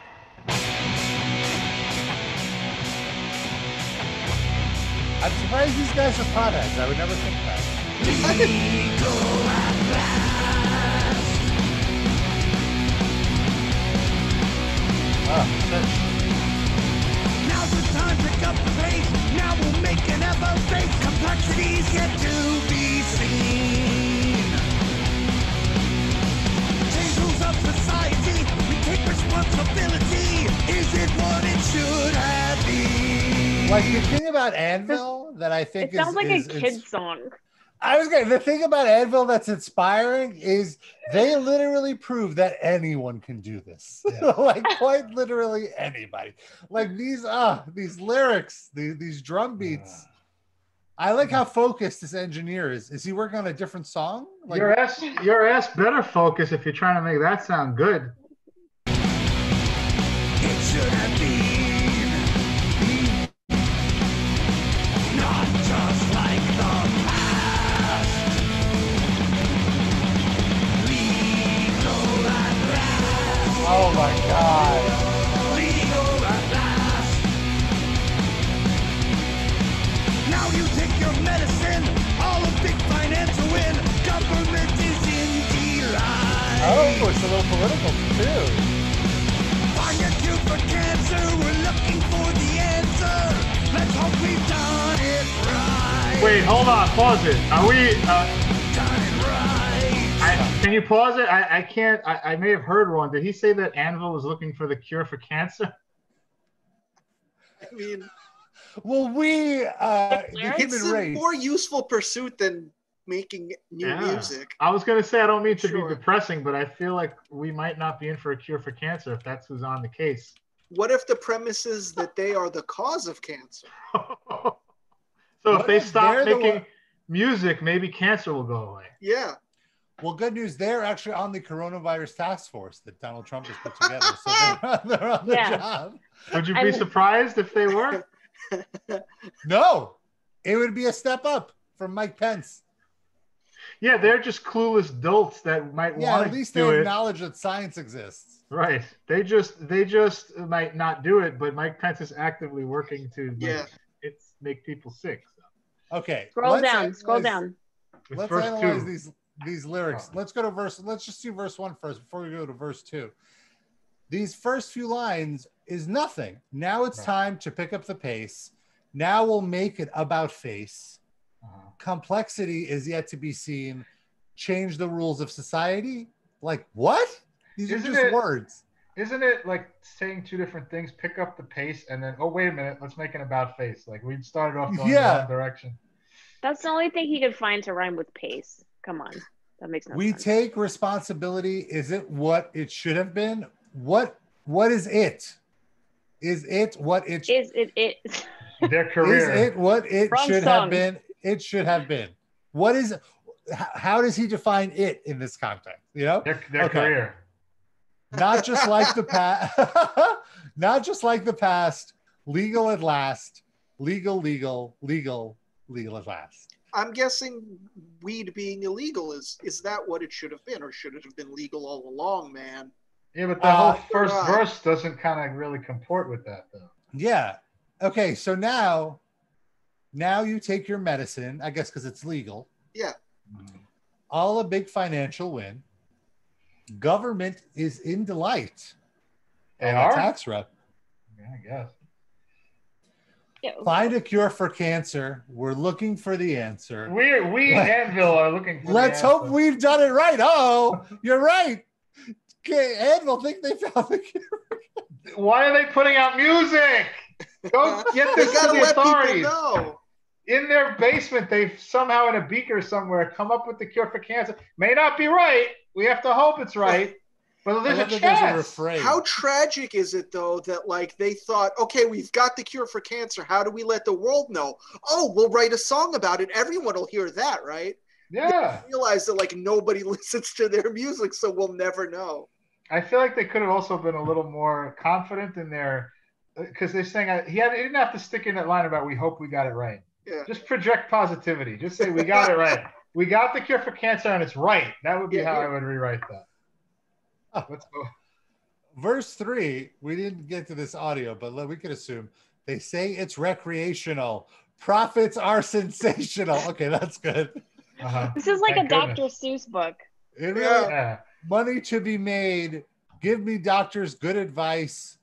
I'm surprised these guys are potheads. I would never think that. Now's the time to pick up the pace. Now we'll make an ever face. Complexities yet to be seen. Change rules of society. We take responsibility. Is it what it should have been? Like the thing about Anvil that I think It sounds like a kid's song. The thing about Anvil that's inspiring is they literally prove that anyone can do this. Like quite literally anybody. Like these lyrics, these drum beats. I like how focused this engineer is. Is he working on a different song? Like, your ass better focus if you're trying to make that sound good. It should have been not just like the past. Legal at last. oh my God. Legal at last. Now you take your medicine. All a big financial win. Government is in delight. Oh, it's a little political too. Find a cure for cancer. We're looking for the answer. Let's hope we've done it right. Wait, hold on, pause it. Are we? Done it right. Can you pause it? I can't. I may have heard wrong. Did he say that Anvil was looking for the cure for cancer? I mean, Well, the Lyrics? human it's a race. more useful pursuit than making new music. I was gonna say I don't mean to Sure. be depressing, but I feel like we might not be in for a cure for cancer if that's who's on the case. What if the premise is that they are the cause of cancer? So What if they if stop they're the making one- music, maybe cancer will go away. Yeah. Well, good news. They're actually on the coronavirus task force that Donald Trump has put together. So they're on the Yeah. job. Would you be I'm- surprised if they were? No, it would be a step up from Mike Pence. Yeah, they're just clueless dolts that might Yeah, want at to least do they it. acknowledge that science exists. Right. They just might not do it, but Mike Pence is actively working to make people sick. So. Okay. Scroll let's down. analyze- It's Let's verse analyze 2. these lyrics. Oh. Let's go to verse. Let's just do verse 1 first before we go to verse 2. These first few lines is nothing. Now it's Right. time to pick up the pace. Now we'll make it about face. Uh-huh. Complexity is yet to be seen. Change the rules of society. Like what? These are Isn't just it- words. Isn't it like saying two different things? Pick up the pace and then, oh, wait a minute, let's make an about face. Like we started off going Yeah. the wrong direction. That's the only thing he could find to rhyme with pace. Come on. That makes no We sense. take responsibility. Is it what it should have been? What is it? Is it what it Is it Their is career. it what it Wrong should have song. been? It should have been. What is how does he define it in this context? You know? Their Okay. career. Not just like the past, not just like the past, legal at last, legal at last. I'm guessing weed being illegal is that what it should have been, or should it have been legal all along, man? Yeah, but the whole first right. verse doesn't kind of really comport with that, though. Yeah. Okay, so now you take your medicine, I guess because it's legal. Yeah. All a big financial win. Government is in delight. They On are? the tax rep. Yeah, I guess. Yeah, Find a cure for cancer. We're looking for the answer. We Anvil are looking for Let's the hope answer. we've done it right. Oh, you're right. Okay, Anvil think they found the cure. Why are they putting out music? Go get They this to gotta the let people authorities. know. In their basement, they've somehow in a beaker somewhere come up with the cure for cancer. May not be right. We have to hope it's right. But I there's a love that there's a chance. refrain. How tragic is it though that like they thought, okay, we've got the cure for cancer. How do we let the world know? Oh, we'll write a song about it. Everyone will hear that, right? Yeah. Realize that like nobody listens to their music, so we'll never know. I feel like they could have also been a little more confident in their, because they're saying he didn't have to stick in that line about "we hope we got it right." Yeah. Just project positivity. Just say we got it right. We got the cure for cancer and it's right. That would be how I would rewrite that. Let's go. Verse 3, we didn't get to this audio, but we could assume they say it's recreational. Profits are sensational. Okay, that's good. This is like a Dr. Seuss book. It really, money to be made. Give me doctors good advice.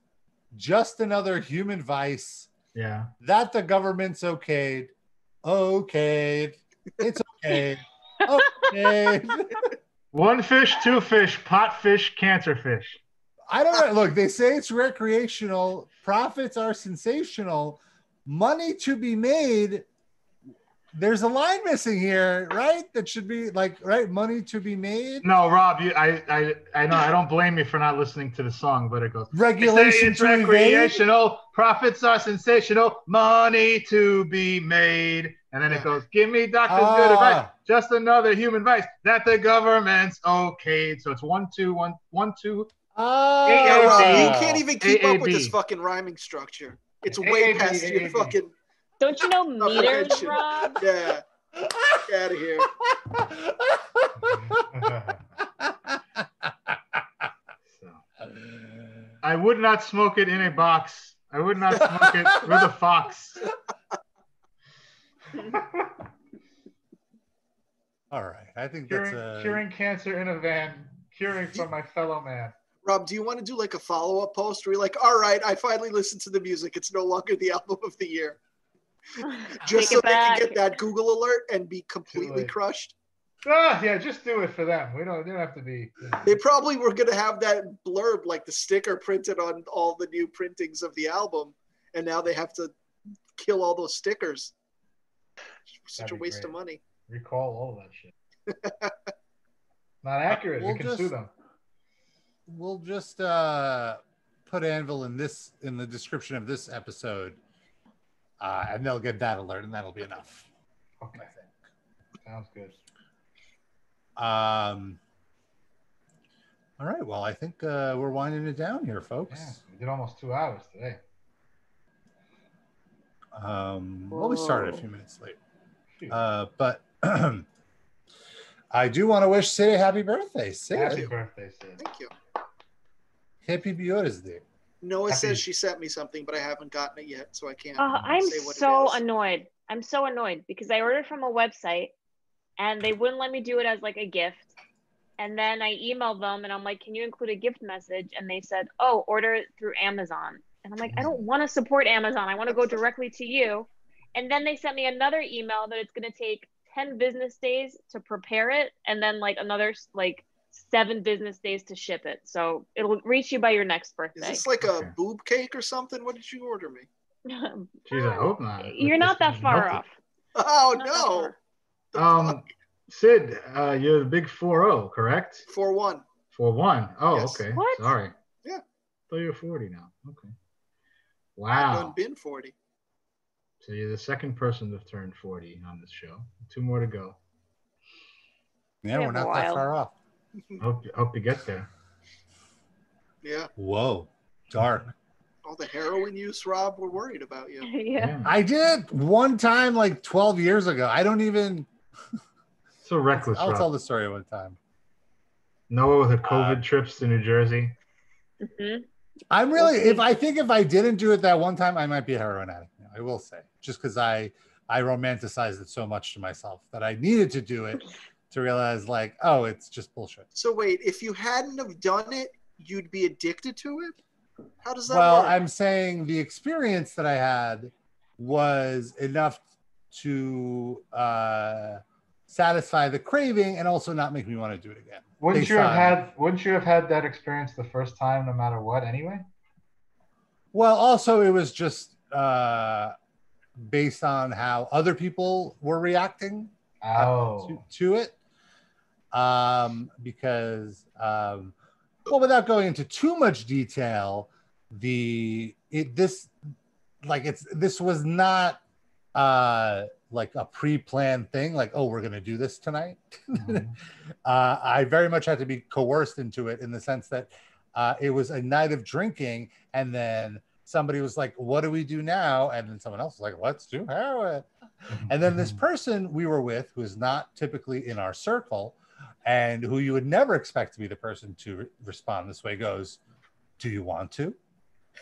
Just another human vice. Yeah. That the government's okayed. Okayed. It's okay. Okay. One fish, two fish, pot fish, cancer fish. I don't know. Look, they say it's recreational. Profits are sensational. Money to be made. There's a line missing here, right? That should be like, right? Money to be made. No, Rob, I know. I don't blame you for not listening to the song, but it goes. Regulation it's to recreational. Profits are sensational. Money to be made. And then it goes, give me doctor's good advice. Just another human vice that the government's okayed. So it's 1 2 1 1 2. You can't even keep up with this fucking rhyming structure. It's way past your fucking. Don't you know meters, Rob? Yeah. Get out of here. I would not smoke it in a box. I would not smoke it with a fox. All right. I think curing cancer in a van, curing from my fellow man. Rob, do you want to do like a follow-up post where you're like, all right, I finally listened to the music. It's no longer the album of the year. Just so they can get that Google alert and be completely crushed. Yeah, just do it for them. They don't have to be. They probably were going to have that blurb, like the sticker printed on all the new printings of the album. And now they have to kill all those stickers. Such a waste of money. Recall all that shit. Not accurate. You can sue them. We'll just put Anvil in the description of this episode, and they'll get that alert, and that'll be enough. Okay, sounds good. All right. Well, I think we're winding it down here, folks. Yeah, we did almost 2 hours today. Well, we started a few minutes late, but I do want to wish Sid a happy birthday. Sid. Happy birthday, Sid. Thank you. Happy birthday. Noah says she sent me something, but I haven't gotten it yet, so I can't I'm say what so it is. annoyed. I'm so annoyed because I ordered from a website and they wouldn't let me do it as like a gift. And then I emailed them and I'm like, can you include a gift message? And they said, oh, order it through Amazon. And I'm like, I don't want to support Amazon. I want to go directly to you. And then they sent me another email that it's going to take 10 business days to prepare it. And then like another 7 business days to ship it. So it'll reach you by your next birthday. Is this like a boob cake or something? What did you order me? Jeez, I hope not. You're not that far off. Oh, no. Sid, you're the big 4-0, correct? 4-1. 4-1. Oh, Yes. okay. What? Sorry. Yeah. I thought you were 40 now. Okay. I've Wow. done been 40. So you're the second person to turn 40 on this show. 2 more to go. Yeah, we're not that far off. Hope you get there. Yeah. Whoa, dark. All the heroin use, Rob, we're worried about you. Yeah. I did one time like 12 years ago. I don't even. So reckless. I'll Rob. tell the story one time. Noah with her COVID trips to New Jersey. Mm-hmm. I'm really, if I didn't do it that one time, I might be a heroin addict. I will say, just because I romanticized it so much to myself that I needed to do it to realize like, oh, it's just bullshit. So wait, if you hadn't have done it, you'd be addicted to it? How does that Well, work? I'm saying the experience that I had was enough to satisfy the craving and also not make me want to do it again. Wouldn't you have had that experience the first time, no matter what, anyway? Well, also it was just based on how other people were reacting to it. Because, well, without going into too much detail, this was not like a pre-planned thing, like, oh, we're going to do this tonight. I very much had to be coerced into it, in the sense that it was a night of drinking, and then somebody was like, what do we do now? And then someone else was like, let's do heroin. And then this person we were with, who is not typically in our circle, and who you would never expect to be the person to respond this way, goes, do you want to?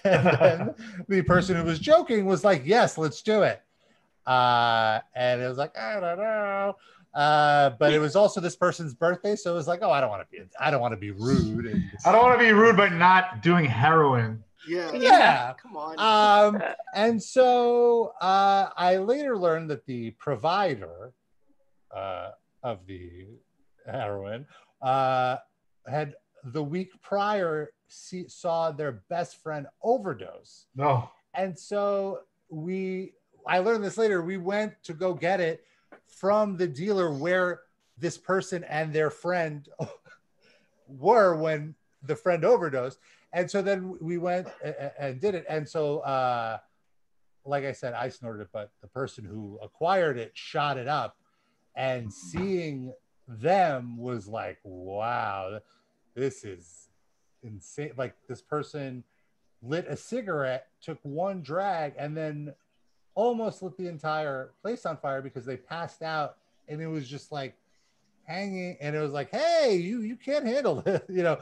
And then the person who was joking was like, yes, let's do it. And it was like, I don't know. But it was also this person's birthday, so it was like, oh, I don't want to be rude. I don't want to be rude, but not doing heroin. Yeah. Come on. And so I later learned that the provider of the heroin had the week prior saw their best friend overdose. No. And so I learned this later. We went to go get it from the dealer where this person and their friend were when the friend overdosed. And so then we went and did it. And so, like I said, I snorted it, but the person who acquired it shot it up, and seeing them was like, wow, this is insane. Like, this person lit a cigarette, took one drag, and then almost lit the entire place on fire because they passed out, and it was just like hanging, and it was like, hey, you can't handle it. Yeah.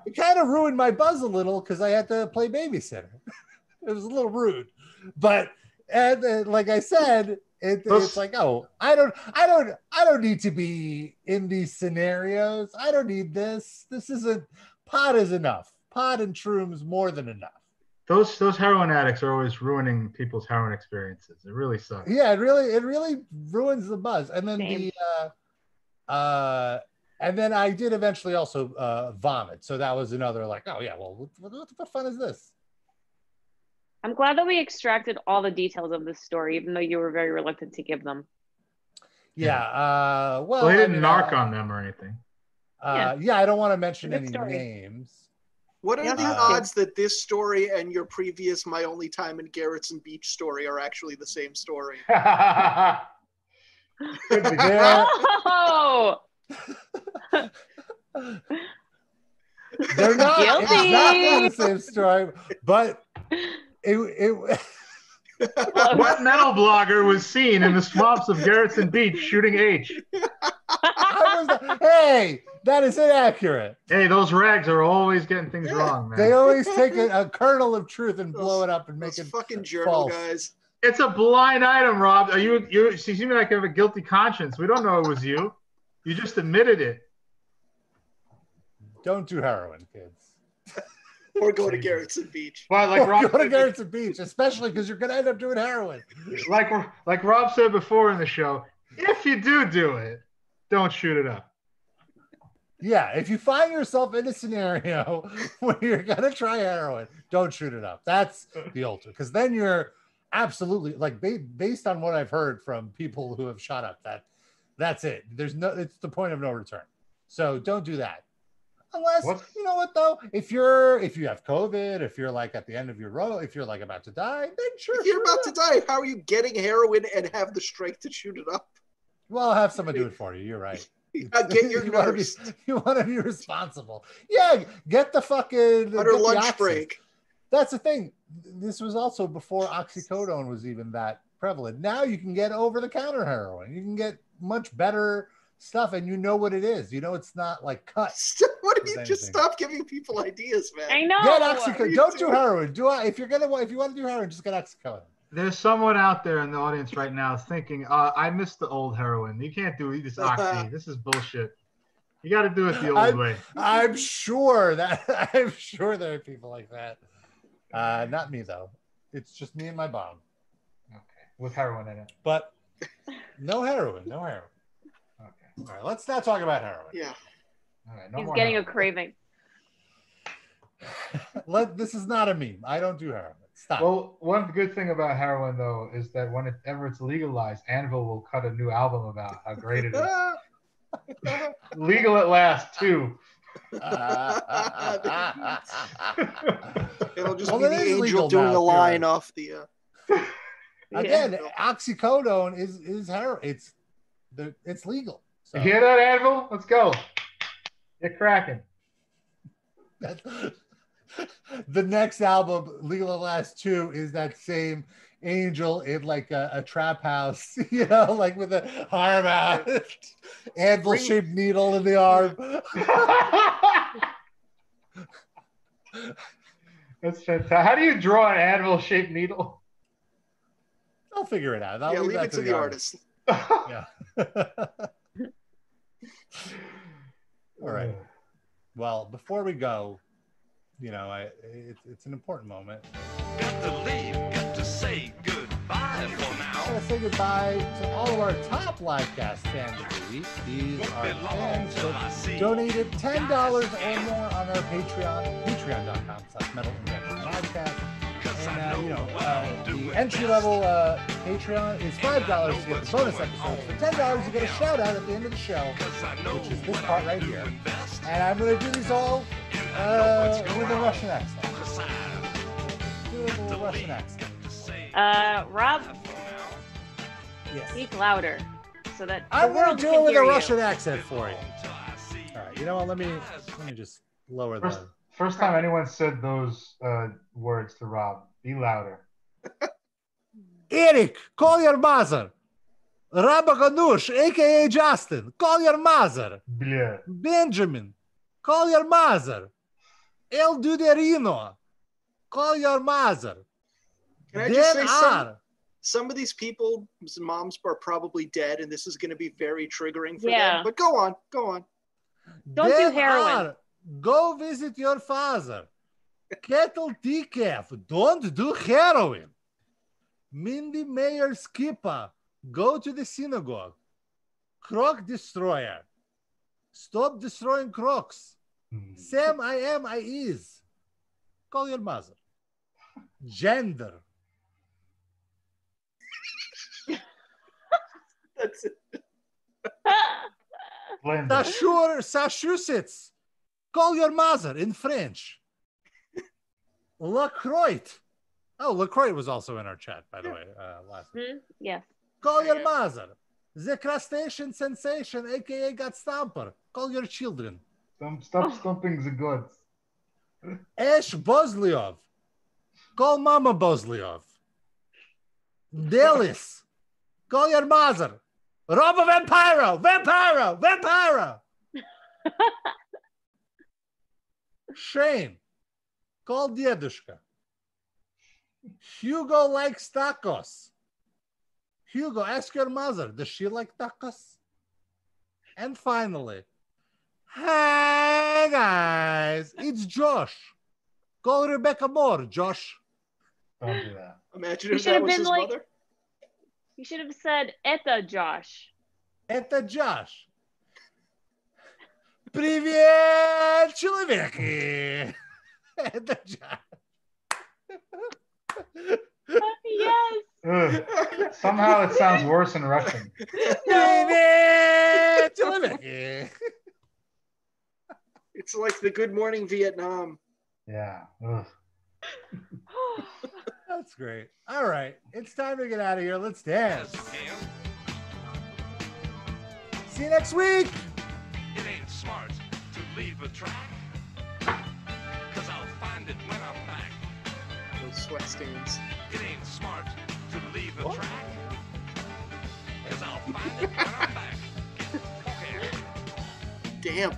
It kind of ruined my buzz a little because I had to play babysitter. It was a little rude, but like I said, it's like, oh, I don't need to be in these scenarios. I don't need this. This isn't, pot is enough. Pot and shrooms more than enough. Those heroin addicts are always ruining people's heroin experiences. It really sucks. Yeah, it really ruins the buzz. And then and then I did eventually also vomit. So that was another like, oh yeah, well, what fun is this? I'm glad that we extracted all the details of this story, even though you were very reluctant to give them. Yeah. Well, he didn't narc on them or anything. Yeah, I don't want to mention any story. Names. What are the odds that this story and your previous My Only Time in Garrettson Beach story are actually the same story? Oh! They're not Guilty. exactly the same story, but it What metal blogger was seen in the swamps of Garrettson Beach shooting H? Hey, that is inaccurate. Hey, those rags are always getting things wrong, man. They always take a kernel of truth and blow it up and make it fucking journal false. guys. It's a blind item, Rob. You seem like you have a guilty conscience. We don't know it was you. You just admitted it. Don't do heroin, kids. Or go to Garrettson Beach. Well, like Rob go to Garrettson Beach, especially because you're going to end up doing heroin. Like Rob said before in the show, if you do it, don't shoot it up. Yeah, if you find yourself in a scenario where you're going to try heroin, don't shoot it up. That's the ultimate. Because then you're absolutely, like, based on what I've heard from people who have shot up, that's it. It's the point of no return. So don't do that. Unless, you know what though, if you have COVID, if you're like at the end of your road, if you're like about to die, then sure. If you're about to die, how are you getting heroin and have the strength to shoot it up? Well, have someone do it for you. You're right. Get your nurse. You want to be responsible. Yeah, get the fucking under lunch break. That's the thing. This was also before oxycodone was even that prevalent. Now you can get over-the-counter heroin. You can get much better stuff, and you know what it is. You know it's not like cut. What if you just stop giving people ideas, man? I know. Get oxycodone. Don't do heroin. If you want to do heroin, just get oxycodone. There's someone out there in the audience right now thinking, I miss the old heroin. You can't do this oxy. This is bullshit. You got to do it the old way. I'm sure there are people like that. Not me though. It's just me and my bomb. Okay, with heroin in it. But no heroin. Okay. All right. Let's not talk about heroin. Yeah. All right. He's getting a craving. This is not a meme. I don't do heroin. Stop. Well, one good thing about heroin, though, is that whenever it's legalized, Anvil will cut a new album about how great it is. Legal at last, too. It'll just be the angel doing a line off the... Again, oxycodone is heroin. It's legal. So. You hear that, Anvil? Let's go. Get cracking. The next album, Legal at Last 2, is that same angel in like a trap house, you know, like with a arm out, anvil-shaped needle in the arm. That's fantastic. How do you draw an anvil-shaped needle? I'll figure it out. Yeah, leave it to the artist. Yeah. All right. Well, before we go, you know, it's an important moment. Got to leave, got to say goodbye for now. I gotta say goodbye to all of our top livecast fans of the week. These are fans that donated $10 or more on our Patreon, patreon.com/metalinjectionlivecast. And, you know, the entry-level Patreon is $5 to get the bonus episodes. For $10, you get a shout-out at the end of the show, which is this part right here. And I'm going to do these all with a Russian accent. Do it with a Russian accent. Rob, Yes. speak louder so that the I'm going world to do can it with hear a you. Russian accent for you. All right. You know what? Let me just lower the... First time anyone said those words to Rob. Be louder. Eric, call your mother. Rabaganush, a.k.a. Justin, call your mother. Blah. Benjamin, call your mother. El Duderino, call your mother. Can I just Dan say R. some of these people's moms are probably dead, and this is going to be very triggering for Yeah. them. But go on, go on. Don't do Dan heroin. R. Go visit your father. Kettle decaf, don't do heroin. Mindy Mayer Skippa, go to the synagogue. Croc destroyer, stop destroying crocs. Sam, I is. Call your mother. Gender. That's it. Blender. Massachusetts. Call your mother in French. LaCroix. Oh, LaCroix was also in our chat, by the way, last week. Yes. Call your mother. The crustacean sensation, aka God Stomper. Call your children. Stop stumping the goods. Ash Bozliov. Call Mama Bozliov. Delis. Call your mother. Robo Vampiro. Vampiro. Vampiro. Shane. Call Diedushka. Hugo likes tacos. Hugo, ask your mother, does she like tacos? And finally, hey guys, it's Josh. Call Rebecca Moore, Josh. Don't do that. Imagine You if should that have was been his like- mother. You should have said Etta Josh. Это Josh. Привет, человеки. Это Josh. Yes. Ugh. Somehow it sounds worse in Russian. Привет, человеки. It's like the Good Morning Vietnam. Yeah. Ugh. That's great. All right, it's time to get out of here. Let's dance. See you next week. It ain't smart to leave a track, 'cause I'll find it when I'm back. Those sweat stains. It ain't smart to leave a track, 'cause I'll find it when I'm back. Okay. Damn.